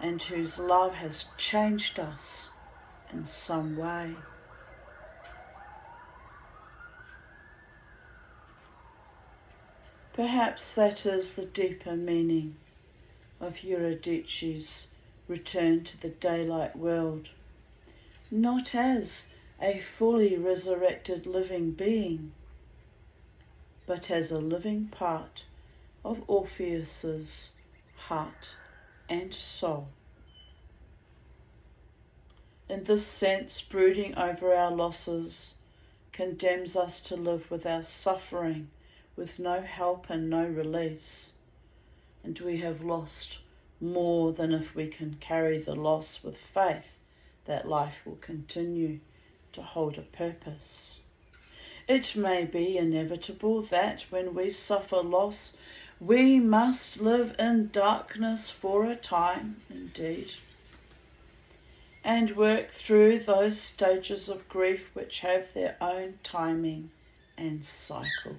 and whose love has changed us in some way. Perhaps that is the deeper meaning of Eurydice's return to the daylight world, not as a fully resurrected living being, but as a living part of Orpheus's heart and soul. In this sense, brooding over our losses condemns us to live with our suffering, with no help and no release, and we have lost more than if we can carry the loss with faith that life will continue to hold a purpose. It may be inevitable that when we suffer loss, we must live in darkness for a time, indeed, and work through those stages of grief which have their own timing and cycle.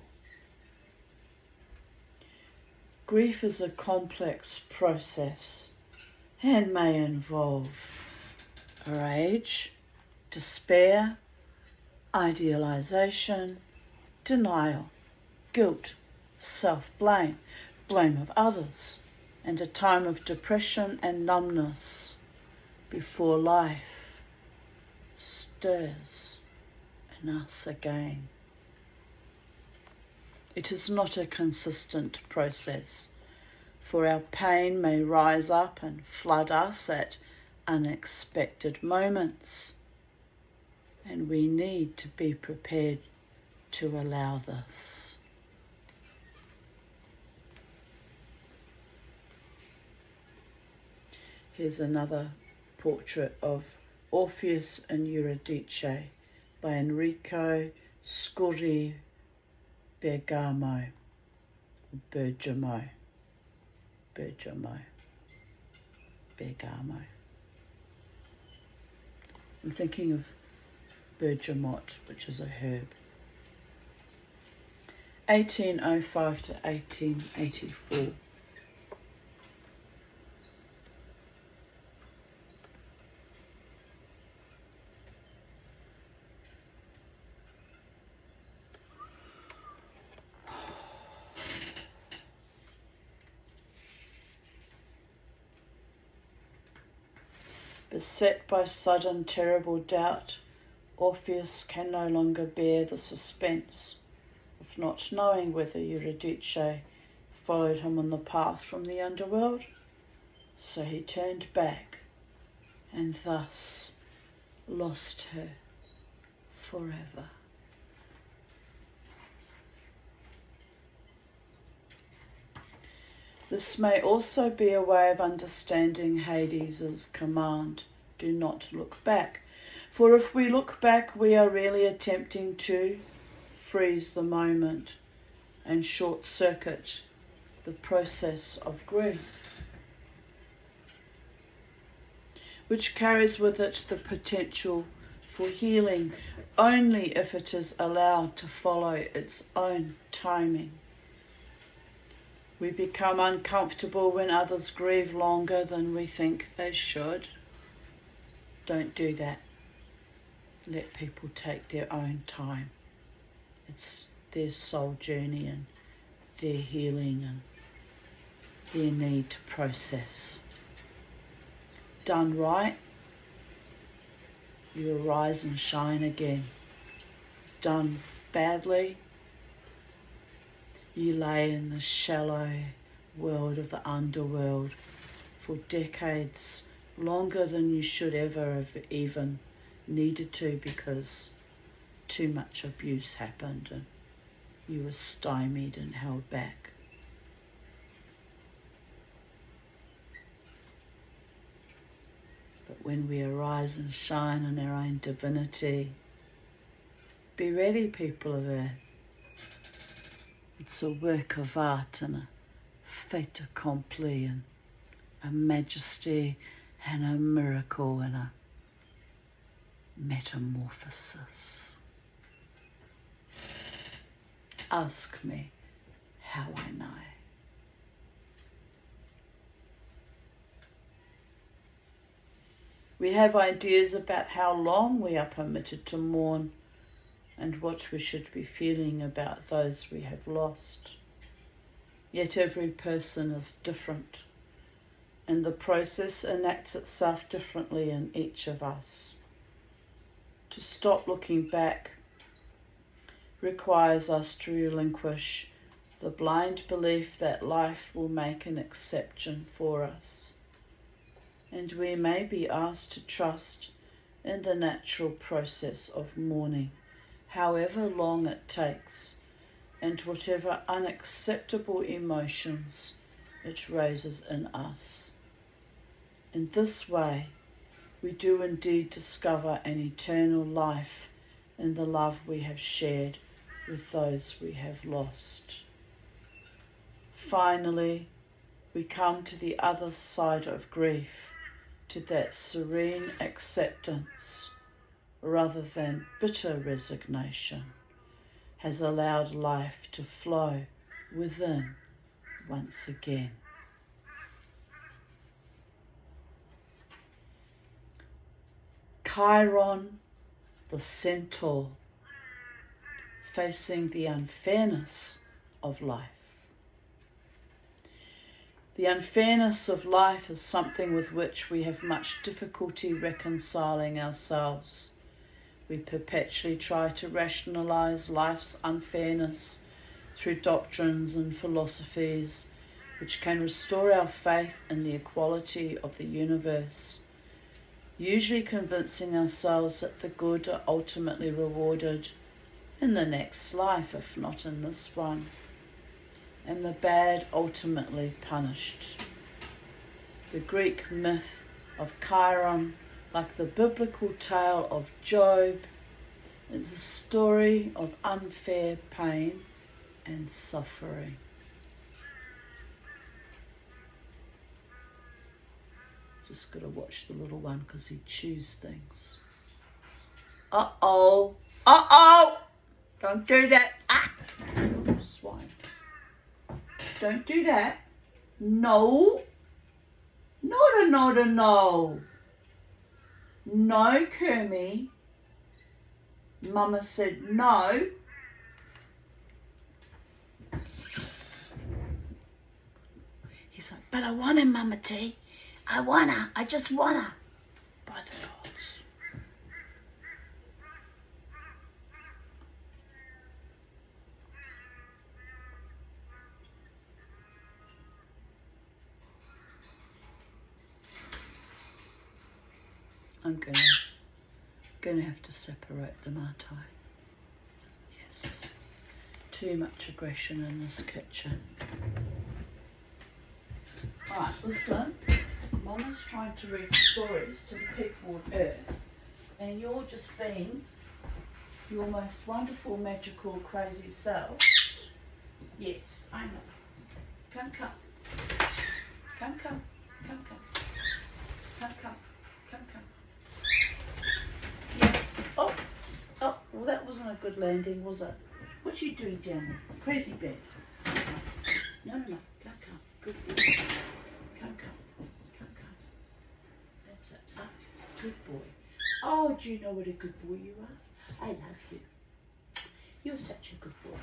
Grief is a complex process and may involve rage, despair, idealization, denial, guilt, self-blame, blame of others, and a time of depression and numbness before life stirs in us again. It is not a consistent process, for our pain may rise up and flood us at unexpected moments, and we need to be prepared to allow this. Here's another portrait of Orpheus and Eurydice by Enrico Scuri Bergamo. I'm thinking of bergamot, which is a herb. 1805 to 1884. Beset by sudden terrible doubt, Orpheus can no longer bear the suspense of not knowing whether Eurydice followed him on the path from the underworld. So he turned back and thus lost her forever. This may also be a way of understanding Hades' command, do not look back. For if we look back, we are really attempting to freeze the moment and short-circuit the process of grief, which carries with it the potential for healing only if it is allowed to follow its own timing. We become uncomfortable when others grieve longer than we think they should. Don't do that. Let people take their own time. It's their soul journey and their healing and their need to process. Done right, you arise and shine again. Done badly, you lay in the shallow world of the underworld for decades, longer than you should ever have even needed to, because too much abuse happened and you were stymied and held back. But when we arise and shine in our own divinity, be ready, people of Earth. It's a work of art and a fait accompli and a majesty and a miracle and a metamorphosis. Ask me how I know. We have ideas about how long we are permitted to mourn and what we should be feeling about those we have lost. Yet every person is different, and the process enacts itself differently in each of us. To stop looking back requires us to relinquish the blind belief that life will make an exception for us, and we may be asked to trust in the natural process of mourning, however long it takes, and whatever unacceptable emotions it raises in us. In this way, we do indeed discover an eternal life in the love we have shared with those we have lost. Finally, we come to the other side of grief, to that serene acceptance rather than bitter resignation, has allowed life to flow within once again. Chiron, the centaur, facing the unfairness of life. The unfairness of life is something with which we have much difficulty reconciling ourselves. We perpetually try to rationalize life's unfairness through doctrines and philosophies which can restore our faith in the equality of the universe, usually convincing ourselves that the good are ultimately rewarded in the next life, if not in this one, and the bad ultimately punished. The Greek myth of Chiron, like the biblical tale of Job, is a story of unfair pain and suffering. Just got to watch the little one because he chews things. Uh-oh. Uh-oh. Don't do that. Ah. Swine. Don't do that. No. No. No, Kermie. Mama said no. He's like, but I want him, Mama T. I just wanna. By the gods. I'm gonna have to separate them, aren't I? Yes. Too much aggression in this kitchen. Right, listen. Mama's trying to read stories to the people of Earth, and you're just being your most wonderful, magical, crazy self. Yes, I know. Come. Yes. Oh, well, that wasn't a good landing, was it? What are you doing down there? Crazy bed. No. Come. Good boy. Come. That's it. Good boy. Oh, do you know what a good boy you are? I love you. You're such a good boy.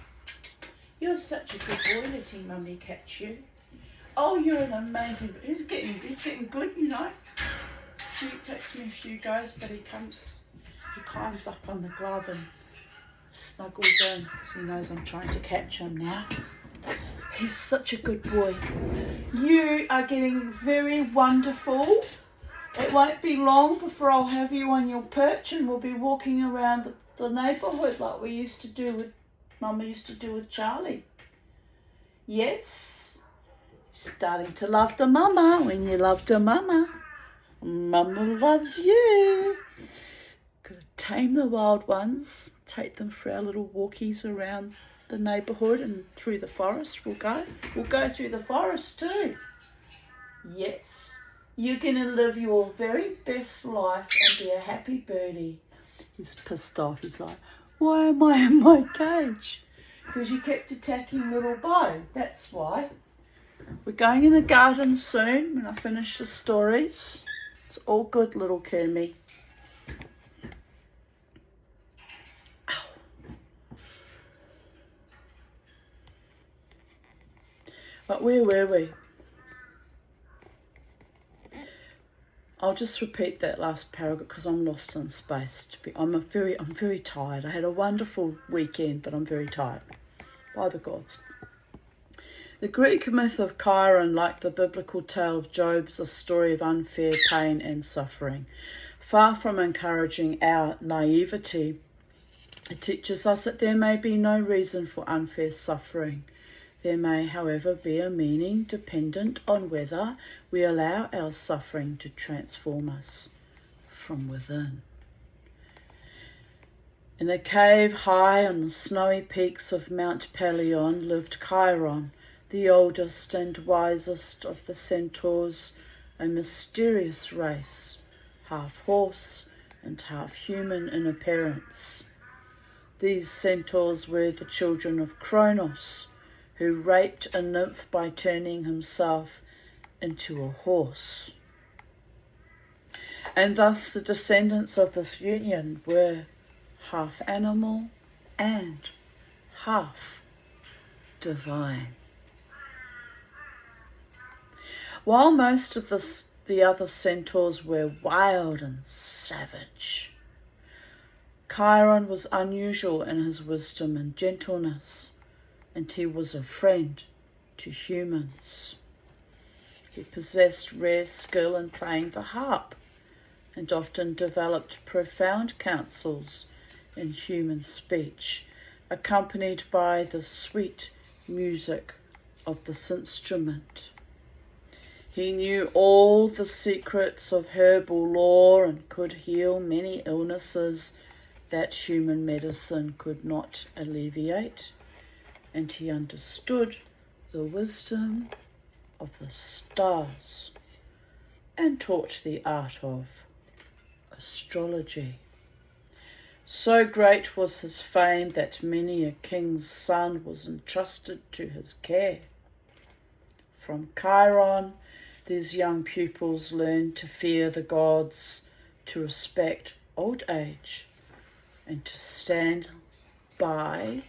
You're such a good boy, letting Mummy catch you. Oh, you're an amazing. He's getting good, you know. It takes me a few goes, but he climbs up on the glove and snuggles in because he knows I'm trying to catch him now. He's such a good boy. You are getting very wonderful. It won't be long before I'll have you on your perch and we'll be walking around the neighbourhood like we used to do with Mama used to do with Charlie. Yes. Starting to love the mama when you love the mama. Mama loves you. Gotta tame the wild ones. Take them for our little walkies around the neighbourhood and through the forest. We'll go through the forest too. Yes. You're going to live your very best life and be a happy birdie. He's pissed off. He's like, why am I in my cage? Because you kept attacking little Bo. That's why. We're going in the garden soon when I finish the stories. It's all good, little Kermie. But where were we? I'll just repeat that last paragraph because I'm lost in space. I'm very tired. I had a wonderful weekend, but I'm very tired. By the gods. The Greek myth of Chiron, like the biblical tale of Job, is a story of unfair pain and suffering. Far from encouraging our naivety, it teaches us that there may be no reason for unfair suffering. There may, however, be a meaning dependent on whether we allow our suffering to transform us from within. In a cave high on the snowy peaks of Mount Pelion lived Chiron, the oldest and wisest of the centaurs, a mysterious race, half horse and half human in appearance. These centaurs were the children of Kronos, who raped a nymph by turning himself into a horse. And thus the descendants of this union were half animal and half divine. While most of the other centaurs were wild and savage, Chiron was unusual in his wisdom and gentleness, and he was a friend to humans. He possessed rare skill in playing the harp and often developed profound counsels in human speech, accompanied by the sweet music of this instrument. He knew all the secrets of herbal lore and could heal many illnesses that human medicine could not alleviate, and he understood the wisdom of the stars and taught the art of astrology. So great was his fame that many a king's son was entrusted to his care. From Chiron, these young pupils learned to fear the gods, to respect old age, and to stand by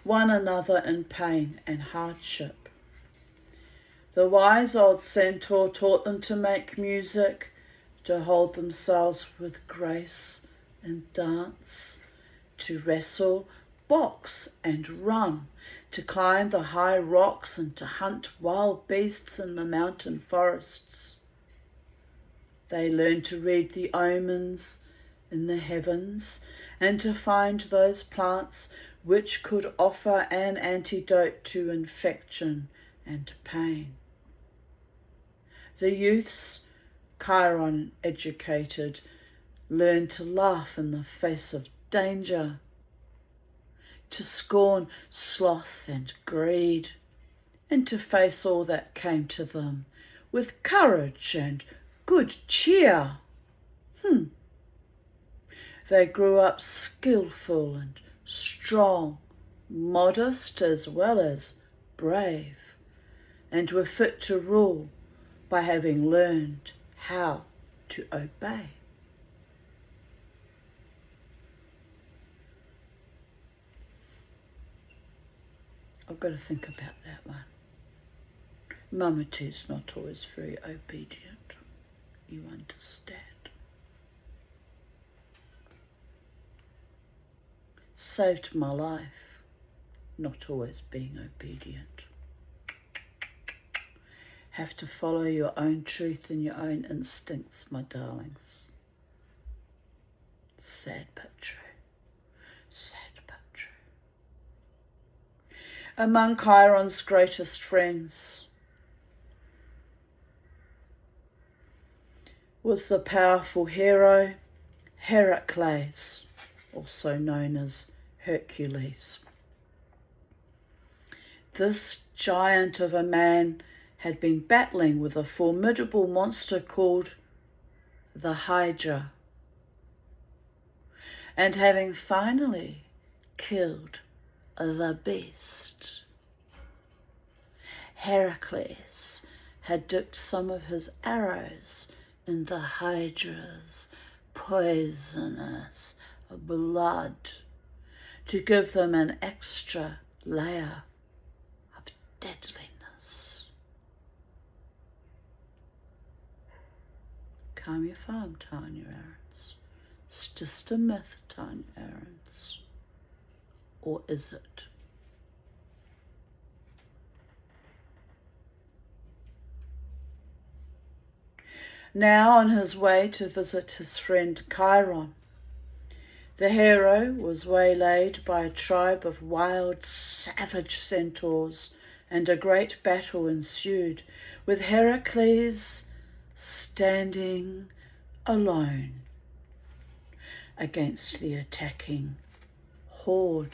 one another in pain and hardship. The wise old centaur taught them to make music, to hold themselves with grace and dance, to wrestle, box and run, to climb the high rocks and to hunt wild beasts in the mountain forests. They learned to read the omens in the heavens and to find those plants which could offer an antidote to infection and pain. The youths Chiron educated learned to laugh in the face of danger, to scorn sloth and greed, and to face all that came to them with courage and good cheer. They grew up skillful and strong, modest as well as brave, and were fit to rule by having learned how to obey. I've got to think about that one. Mamatu's not always very obedient, you understand. Saved my life, not always being obedient. Have to follow your own truth and your own instincts, my darlings. Sad but true. Sad but true. Among Chiron's greatest friends was the powerful hero Heracles, also known as Hercules. This giant of a man had been battling with a formidable monster called the Hydra, and having finally killed the beast, Heracles had dipped some of his arrows in the Hydra's poisonous blood to give them an extra layer of deadliness. Calm your farm, Tanya Aarons. It's just a myth, Tanya Aarons. Or is it? Now on his way to visit his friend Chiron, the hero was waylaid by a tribe of wild, savage centaurs, and a great battle ensued, with Heracles standing alone against the attacking horde.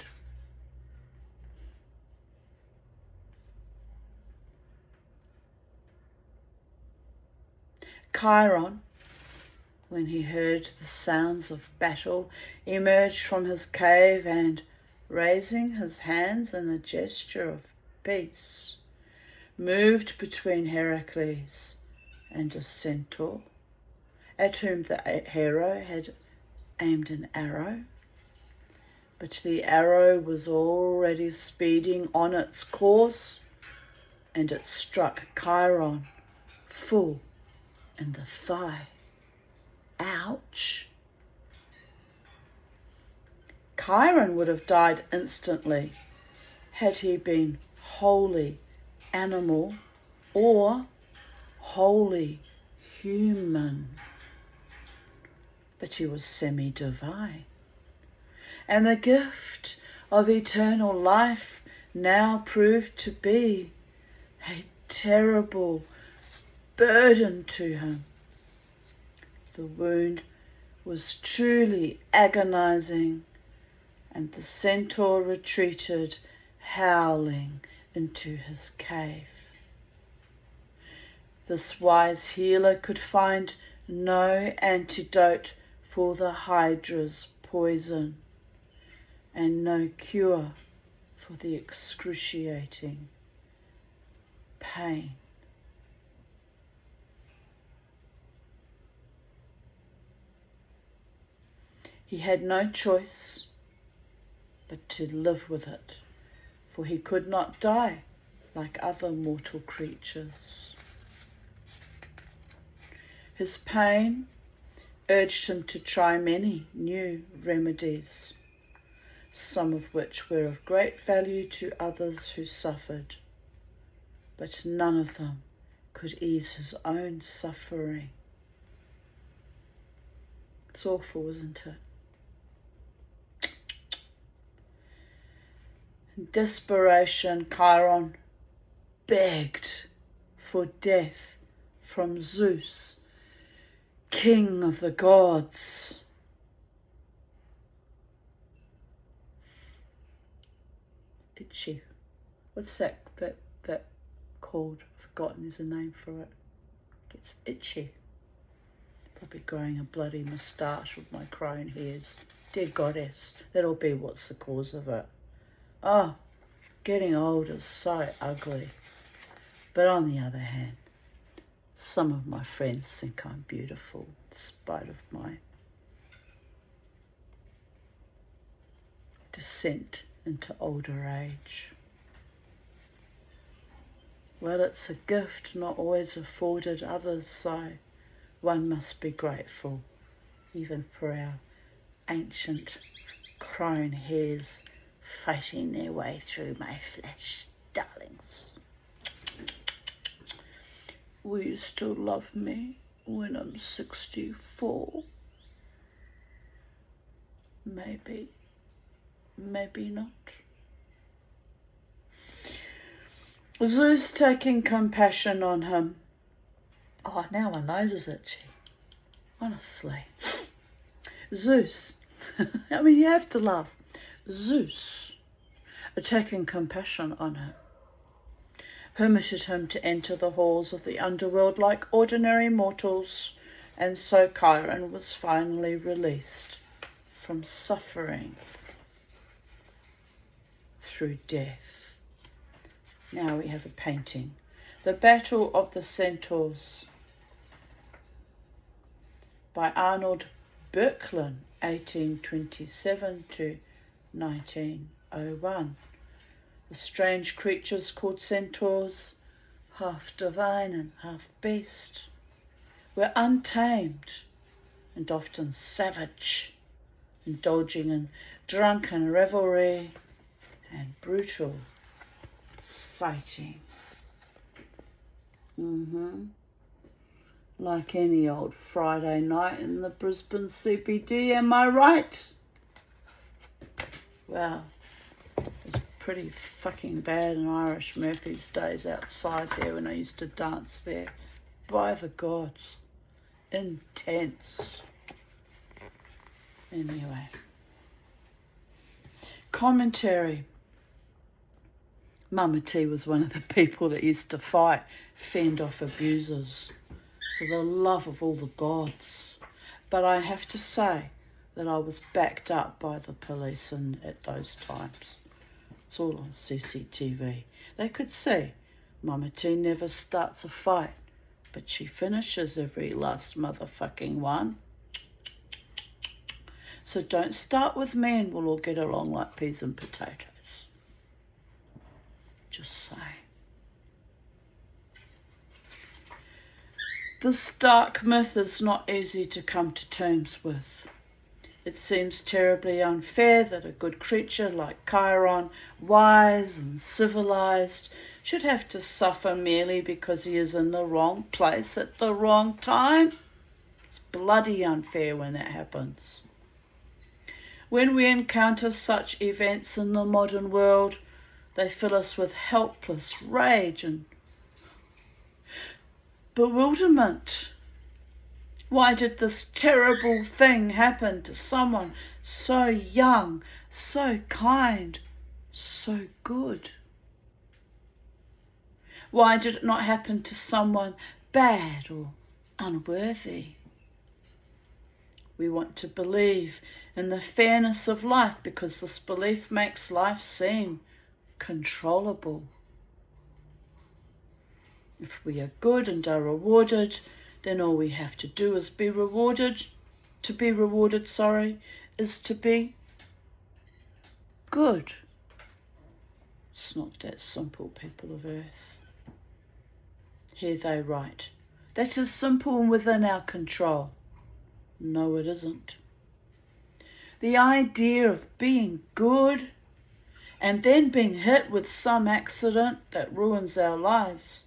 Chiron, when he heard the sounds of battle, emerged from his cave and, raising his hands in a gesture of peace, moved between Heracles and a centaur, at whom the hero had aimed an arrow. But the arrow was already speeding on its course, and it struck Chiron full in the thigh. ouch. Chiron would have died instantly had he been wholly animal or wholly human. But he was semi-divine. And the gift of eternal life now proved to be a terrible burden to him. The wound was truly agonizing, and the centaur retreated, howling, into his cave. This wise healer could find no antidote for the Hydra's poison, and no cure for the excruciating pain. He had no choice but to live with it, for he could not die like other mortal creatures. His pain urged him to try many new remedies, some of which were of great value to others who suffered, but none of them could ease his own suffering. It's awful, isn't it? In desperation, Chiron begged for death from Zeus, king of the gods. Itchy. What's that called? I've forgotten, there's a name for it. It's itchy. Probably growing a bloody moustache with my crone hairs. Dear goddess, that'll be what's the cause of it. Oh, getting old is so ugly. But on the other hand, some of my friends think I'm beautiful in spite of my descent into older age. Well, it's a gift not always afforded others, so one must be grateful, even for our ancient crone hairs fighting their way through my flesh, darlings. Will you still love me when I'm 64? Maybe, maybe not. Zeus taking compassion on him. Oh, now my nose is itchy. Honestly. Zeus. I mean, you have to laugh. Zeus, taking compassion on him, permitted him to enter the halls of the underworld like ordinary mortals, and so Chiron was finally released from suffering through death. Now we have a painting. The Battle of the Centaurs by Arnold Böcklin, 1827 to 1901. The strange creatures called centaurs, half divine and half beast, were untamed and often savage, indulging in drunken revelry and brutal fighting. Like any old Friday night in the Brisbane CBD, am I right? Well, it was pretty fucking bad in Irish Murphy's days outside there when I used to dance there. By the gods. Intense. Anyway. Commentary. Mama T was one of the people that used to fight, fend off abusers, for the love of all the gods. But I have to say that I was backed up by the police at those times. It's all on CCTV. They could see Mama T never starts a fight, but she finishes every last motherfucking one. So don't start with me and we'll all get along like peas and potatoes. Just say. This dark myth is not easy to come to terms with. It seems terribly unfair that a good creature like Chiron, wise and civilized, should have to suffer merely because he is in the wrong place at the wrong time. It's bloody unfair when that happens. When we encounter such events in the modern world, they fill us with helpless rage and bewilderment. Why did this terrible thing happen to someone so young, so kind, so good? Why did it not happen to someone bad or unworthy? We want to believe in the fairness of life because this belief makes life seem controllable. If we are good and are rewarded, then all we have to do is be rewarded. To be rewarded, is to be good. It's not that simple, people of Earth. Here they write, that is simple and within our control. No, it isn't. The idea of being good and then being hit with some accident that ruins our lives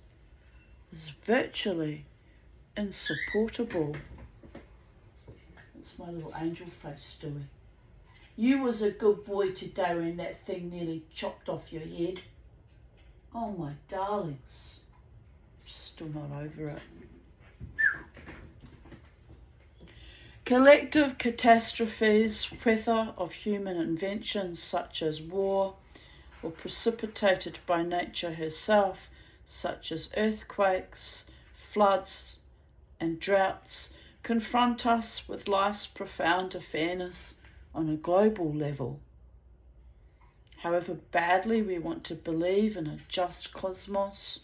is virtually insupportable. It's my little angel face doing. You was a good boy today when that thing nearly chopped off your head. Oh, my darlings. Still not over it. Collective catastrophes, whether of human inventions such as war, or precipitated by nature herself, such as earthquakes, floods, and droughts, confront us with life's profound unfairness on a global level. However badly we want to believe in a just cosmos,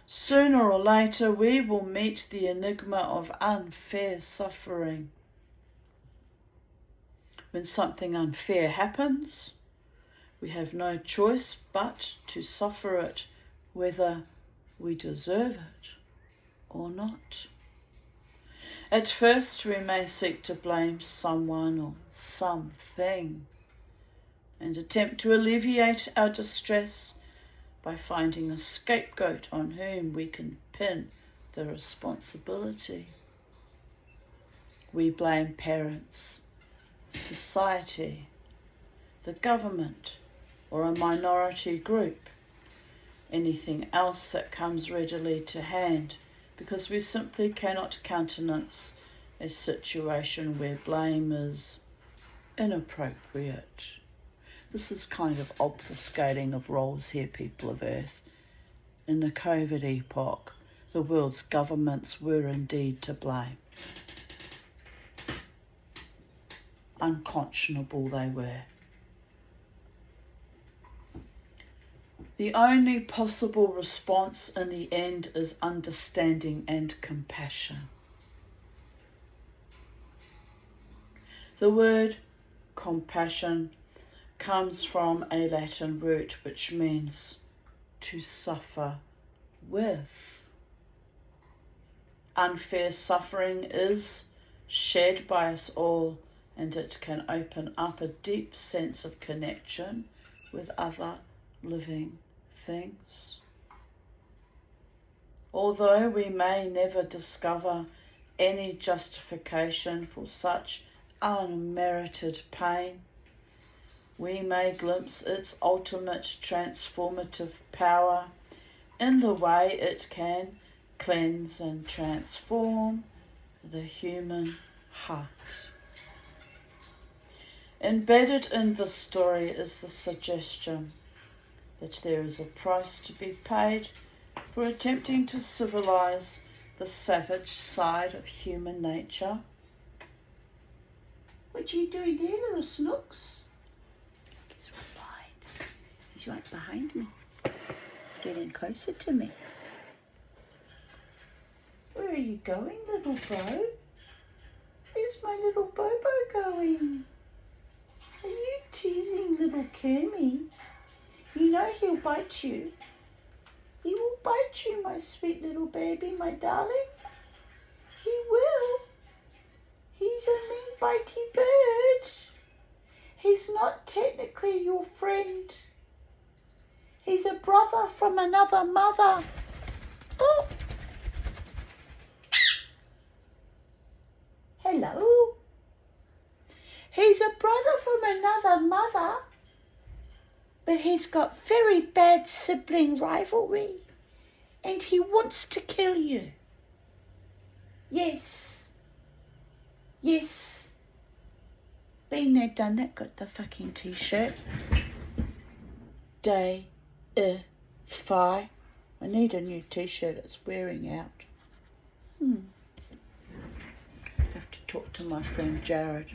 sooner or later we will meet the enigma of unfair suffering. When something unfair happens, we have no choice but to suffer it, whether we deserve it or not. At first we may seek to blame someone or something and attempt to alleviate our distress by finding a scapegoat on whom we can pin the responsibility. We blame parents, society, the government, or a minority group, anything else that comes readily to hand, because we simply cannot countenance a situation where blame is inappropriate. This is kind of obfuscating of roles here, people of Earth. In the COVID epoch, the world's governments were indeed to blame. Unconscionable they were. The only possible response in the end is understanding and compassion. The word compassion comes from a Latin root which means to suffer with. Unfair suffering is shared by us all, and it can open up a deep sense of connection with other living things. Although we may never discover any justification for such unmerited pain, we may glimpse its ultimate transformative power in the way it can cleanse and transform the human heart. Embedded in this story is the suggestion that there is a price to be paid for attempting to civilize the savage side of human nature. What are you doing there, little snooks? He's right behind. He's right behind me. Getting closer to me. Where are you going, little bro? Where's my little Bobo going? Are you teasing little Kermie? You know he'll bite you. He will bite you, my sweet little baby, my darling. He will. He's a mean bitey bird. He's not technically your friend. He's a brother from another mother. Oh. Hello. He's a brother from another mother, but he's got very bad sibling rivalry, and he wants to kill you. Yes. Yes. Been there, done that, got the fucking t-shirt. Fi. I need a new t-shirt, it's wearing out. Have to talk to my friend Jared.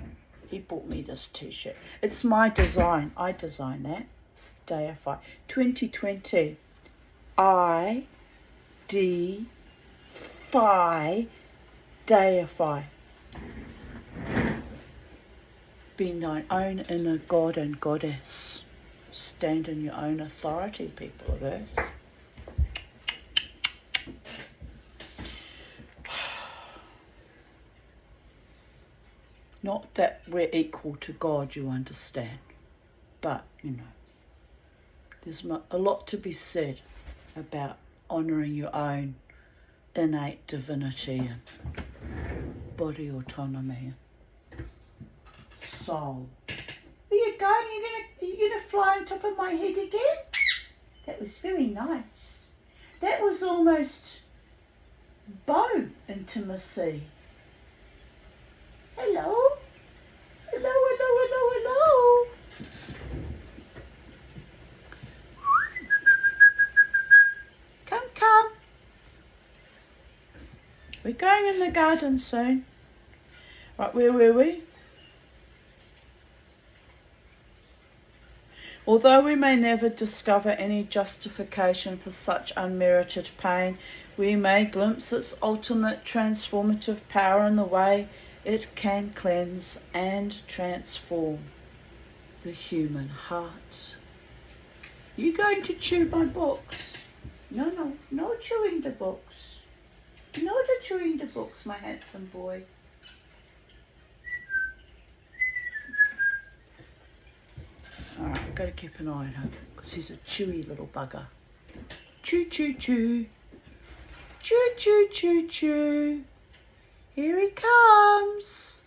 He bought me this t-shirt. It's my design. I designed that. Deify. 2020. I-D-Fi. Deify. Be thine own inner god and goddess. Stand in your own authority, people of earth. Not that we're equal to God, you understand. But, you know, there's a lot to be said about honouring your own innate divinity and body autonomy and soul. Where you going? Are you gonna fly on top of my head again? That was very nice. That was almost bone intimacy. Hello? Hello, hello, hello, hello. Come, come. We're going in the garden soon. Right, where were we? Although we may never discover any justification for such unmerited pain, we may glimpse its ultimate transformative power in the way it can cleanse and transform the human heart. You going to chew my books? No, no, no chewing the books. No the chewing the books, my handsome boy. Alright, I've got to keep an eye on him because he's a chewy little bugger. Chew, chew, chew. Chew, chew, chew, chew. Here he comes.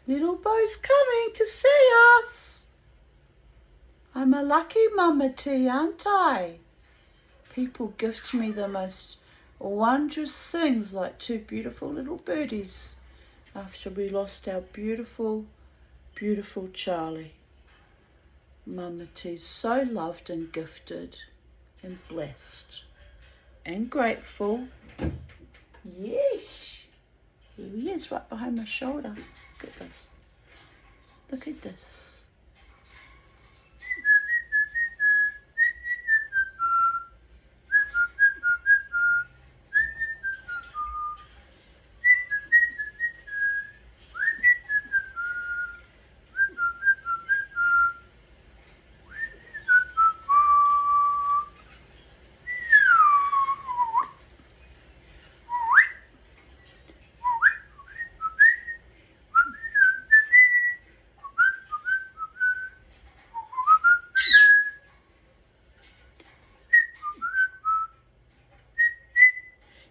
Little boy's coming to see us. I'm a lucky mama tea, aren't I? People gift me the most wondrous things like two beautiful little birdies after we lost our beautiful, beautiful Charlie. Mama T's so loved and gifted and blessed and grateful. Yes. Here he is, right behind my shoulder. Look at this. Look at this.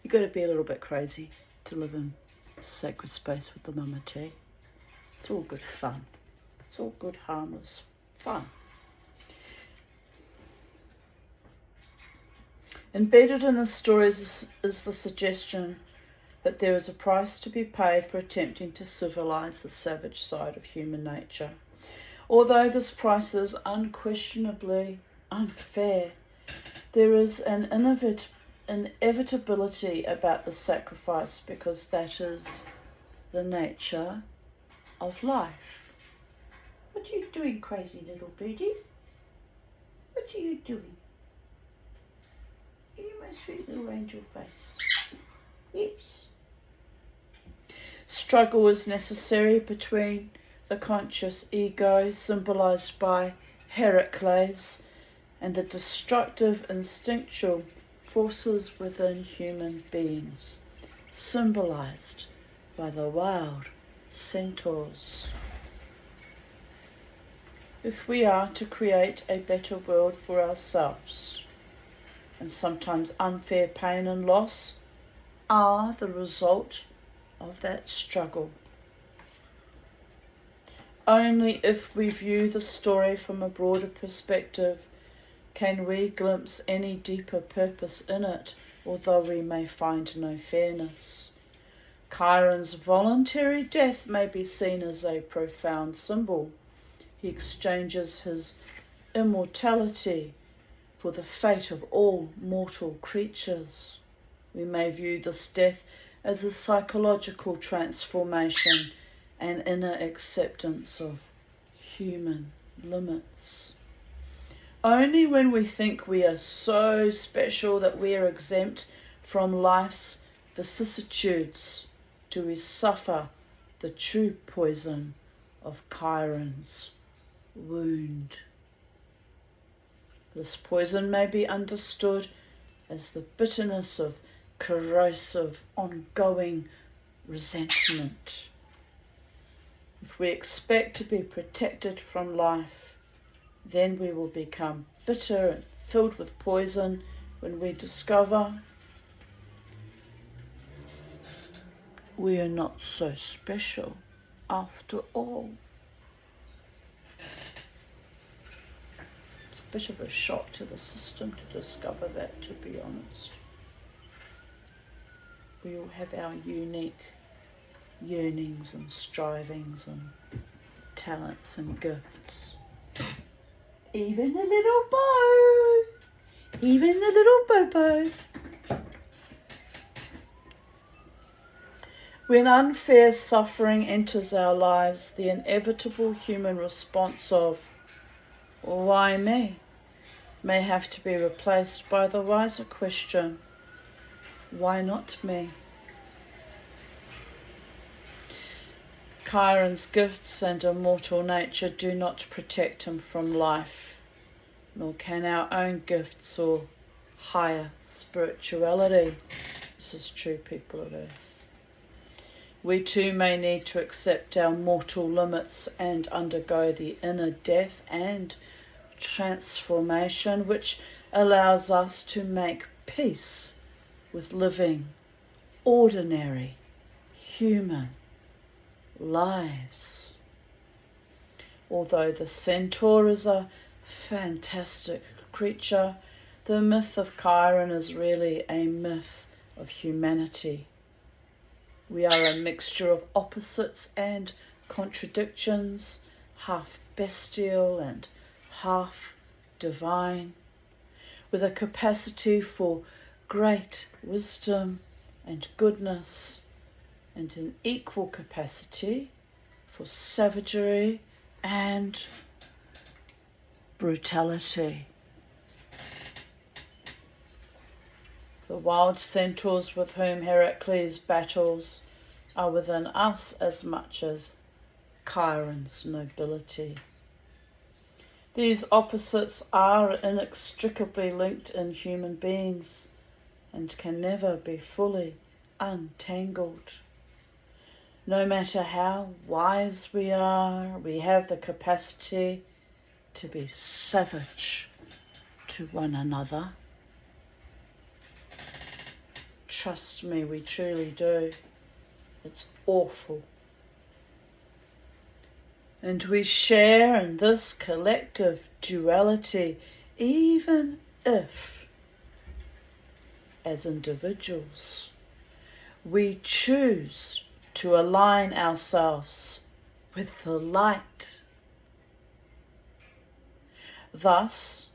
You've got to be a little bit crazy to live in sacred space with the mama tea. It's all good fun. It's all good, harmless fun. Embedded in the stories is the suggestion that there is a price to be paid for attempting to civilize the savage side of human nature. Although this price is unquestionably unfair, there is an inevitability about the sacrifice because that is the nature of life. What are you doing, crazy little birdie? What are you doing? Are you my sweet little angel face? Yes. Struggle is necessary between the conscious ego, symbolized by Heracles, and the destructive instinctual forces within human beings, symbolized by the wild centaurs. If we are to create a better world for ourselves, and sometimes unfair pain and loss are the result of that struggle. Only if we view the story from a broader perspective can we glimpse any deeper purpose in it, although we may find no fairness. Chiron's voluntary death may be seen as a profound symbol. He exchanges his immortality for the fate of all mortal creatures. We may view this death as a psychological transformation and inner acceptance of human limits. Only when we think we are so special that we are exempt from life's vicissitudes do we suffer the true poison of Chiron's wound. This poison may be understood as the bitterness of corrosive, ongoing resentment. If we expect to be protected from life, then we will become bitter and filled with poison when we discover we are not so special after all. It's a bit of a shock to the system to discover that, to be honest. We all have our unique yearnings and strivings and talents and gifts. Even the little bow, even the little bobo. When unfair suffering enters our lives, the inevitable human response of, why me, may have to be replaced by the wiser question, why not me? Chiron's gifts and immortal nature do not protect him from life, nor can our own gifts or higher spirituality. This is true, people of Earth. We too may need to accept our mortal limits and undergo the inner death and transformation which allows us to make peace with living ordinary human lives. Although the centaur is a fantastic creature, the myth of Chiron is really a myth of humanity. We are a mixture of opposites and contradictions, half bestial and half divine, with a capacity for great wisdom and goodness, and an equal capacity for savagery and brutality. The wild centaurs with whom Heracles battles are within us as much as Chiron's nobility. These opposites are inextricably linked in human beings and can never be fully untangled. No matter how wise we are, we have the capacity to be savage to one another. Trust me, we truly do. It's awful. And we share in this collective duality, even if, as individuals, we choose to align ourselves with the light. Thus,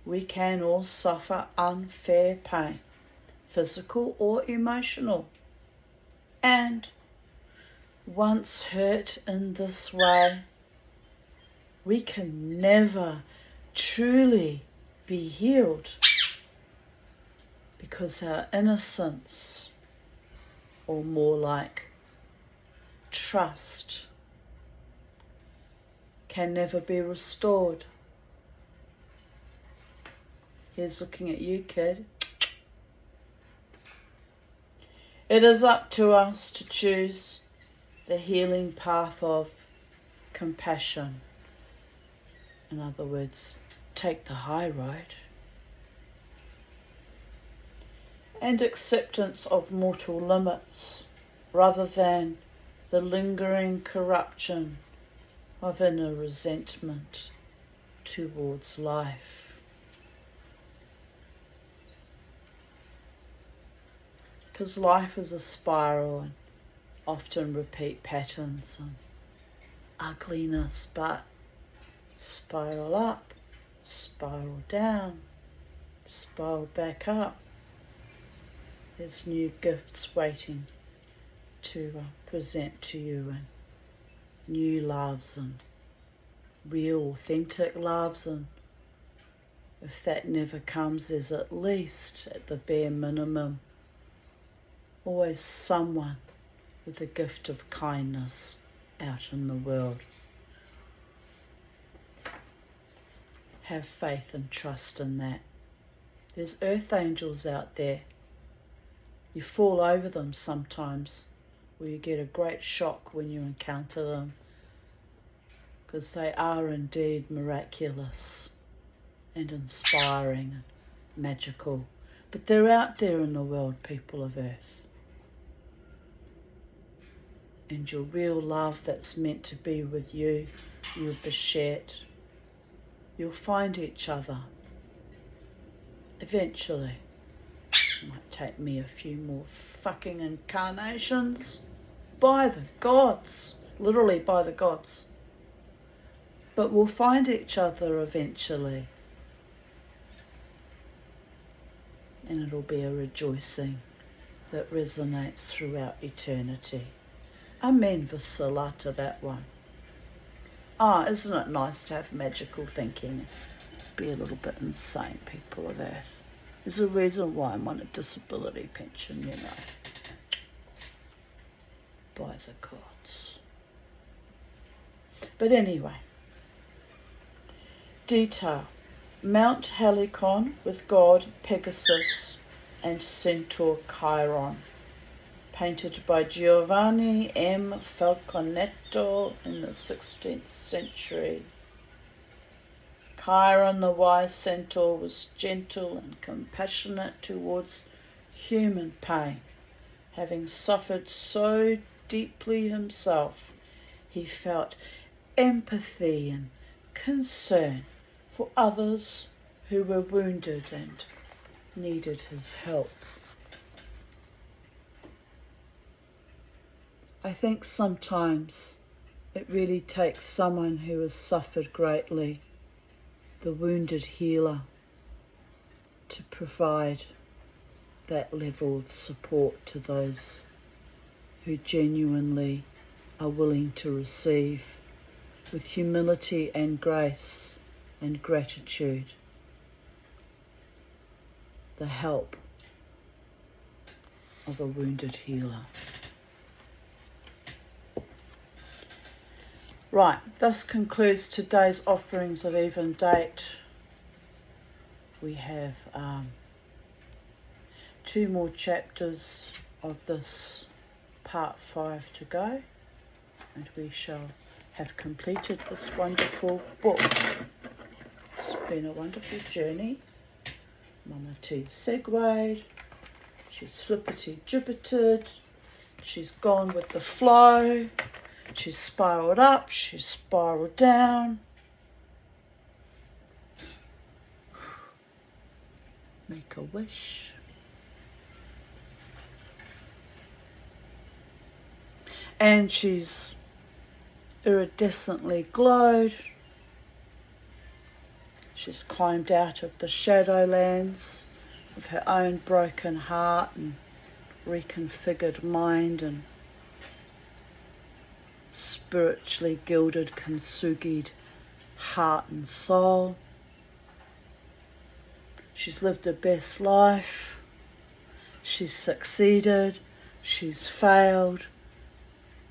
we can all suffer unfair pain, physical or emotional, and once hurt in this way, we can never truly be healed because our innocence, or more like trust, can never be restored. Here's looking at you, kid. It is up to us to choose the healing path of compassion. In other words, take the high road. And acceptance of mortal limits rather than the lingering corruption of inner resentment towards life. Because life is a spiral and often repeat patterns and ugliness, but spiral up, spiral down, spiral back up. There's new gifts waiting to present to you, and new loves and real authentic loves, and if that never comes, there's at least, at the bare minimum, always someone with the gift of kindness out in the world. Have faith and trust in that. There's earth angels out there. You fall over them sometimes, or you get a great shock when you encounter them, because they are indeed miraculous and inspiring and magical. But they're out there in the world, people of Earth. And your real love that's meant to be with you, you'll be shared. You'll find each other. Eventually. It might take me a few more fucking incarnations. By the gods. Literally by the gods. But we'll find each other eventually. And it'll be a rejoicing that resonates throughout eternity. Amen, Vasila, to that one. Isn't it nice to have magical thinking? Be a little bit insane, people of Earth. There's a reason why I'm on a disability pension, you know. By the gods. But anyway. Detail. Mount Helicon with God Pegasus and Centaur Chiron. Painted by Giovanni M. Falconetto in the 16th century. Chiron, the wise centaur, was gentle and compassionate towards human pain. Having suffered so deeply himself, he felt empathy and concern for others who were wounded and needed his help. I think sometimes it really takes someone who has suffered greatly, the wounded healer, to provide that level of support to those who genuinely are willing to receive with humility and grace and gratitude the help of a wounded healer. Right, this concludes today's offerings of even date. We have 2 more chapters of this part 5 to go, and we shall have completed this wonderful book. It's been a wonderful journey. Mama T's segued, she's flippity-jibbited, she's gone with the flow. She's spiraled up, she's spiraled down. Make a wish. And she's iridescently glowed. She's climbed out of the shadowlands of her own broken heart and reconfigured mind and spiritually gilded, kintsugi'd heart and soul. She's lived her best life. She's succeeded. She's failed.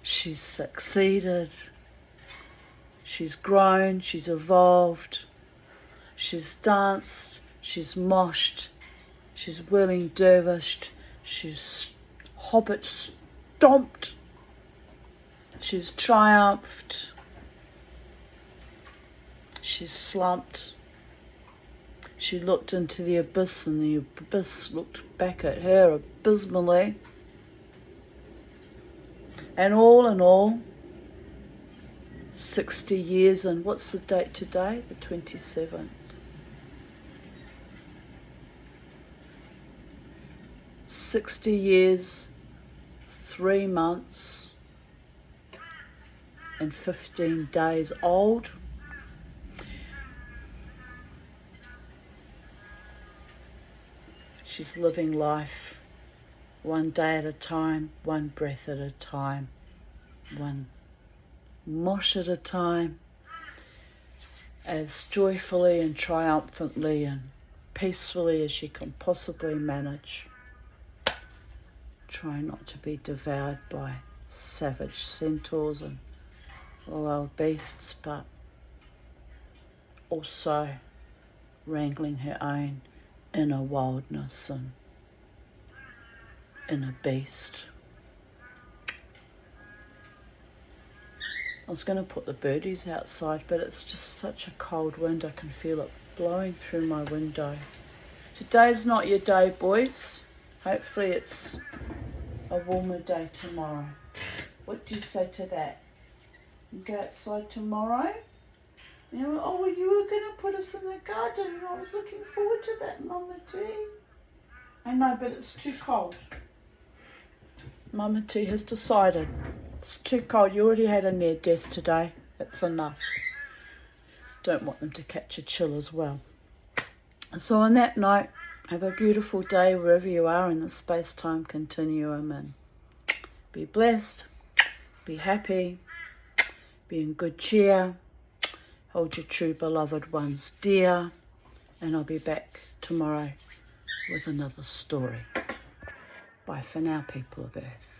She's succeeded. She's grown. She's evolved. She's danced. She's moshed. She's whirling dervished. She's hobbit stomped. She's triumphed. She's slumped. She looked into the abyss, and the abyss looked back at her abysmally. And all in all, 60 years, and what's the date today? The 27th. 60 years, 3 months, and 15 days old. She's living life one day at a time, one breath at a time, one mosh at a time, as joyfully and triumphantly and peacefully as she can possibly manage. Try not to be devoured by savage centaurs and wild beasts, but also wrangling her own inner wildness and inner beast. I was going to put the birdies outside, but it's just such a cold wind. I can feel it blowing through my window. Today's not your day, boys. Hopefully it's a warmer day tomorrow. What do you say to that? You go outside tomorrow? You know, oh, well, you were going to put us in the garden, and I was looking forward to that, Mama T. I know, but it's too cold. Mama T has decided. It's too cold. You already had a near death today. That's enough. Don't want them to catch a chill as well. So on that note, have a beautiful day wherever you are in the space-time continuum, and be blessed, be happy, be in good cheer, hold your true beloved ones dear, and I'll be back tomorrow with another story. Bye for now, people of Earth.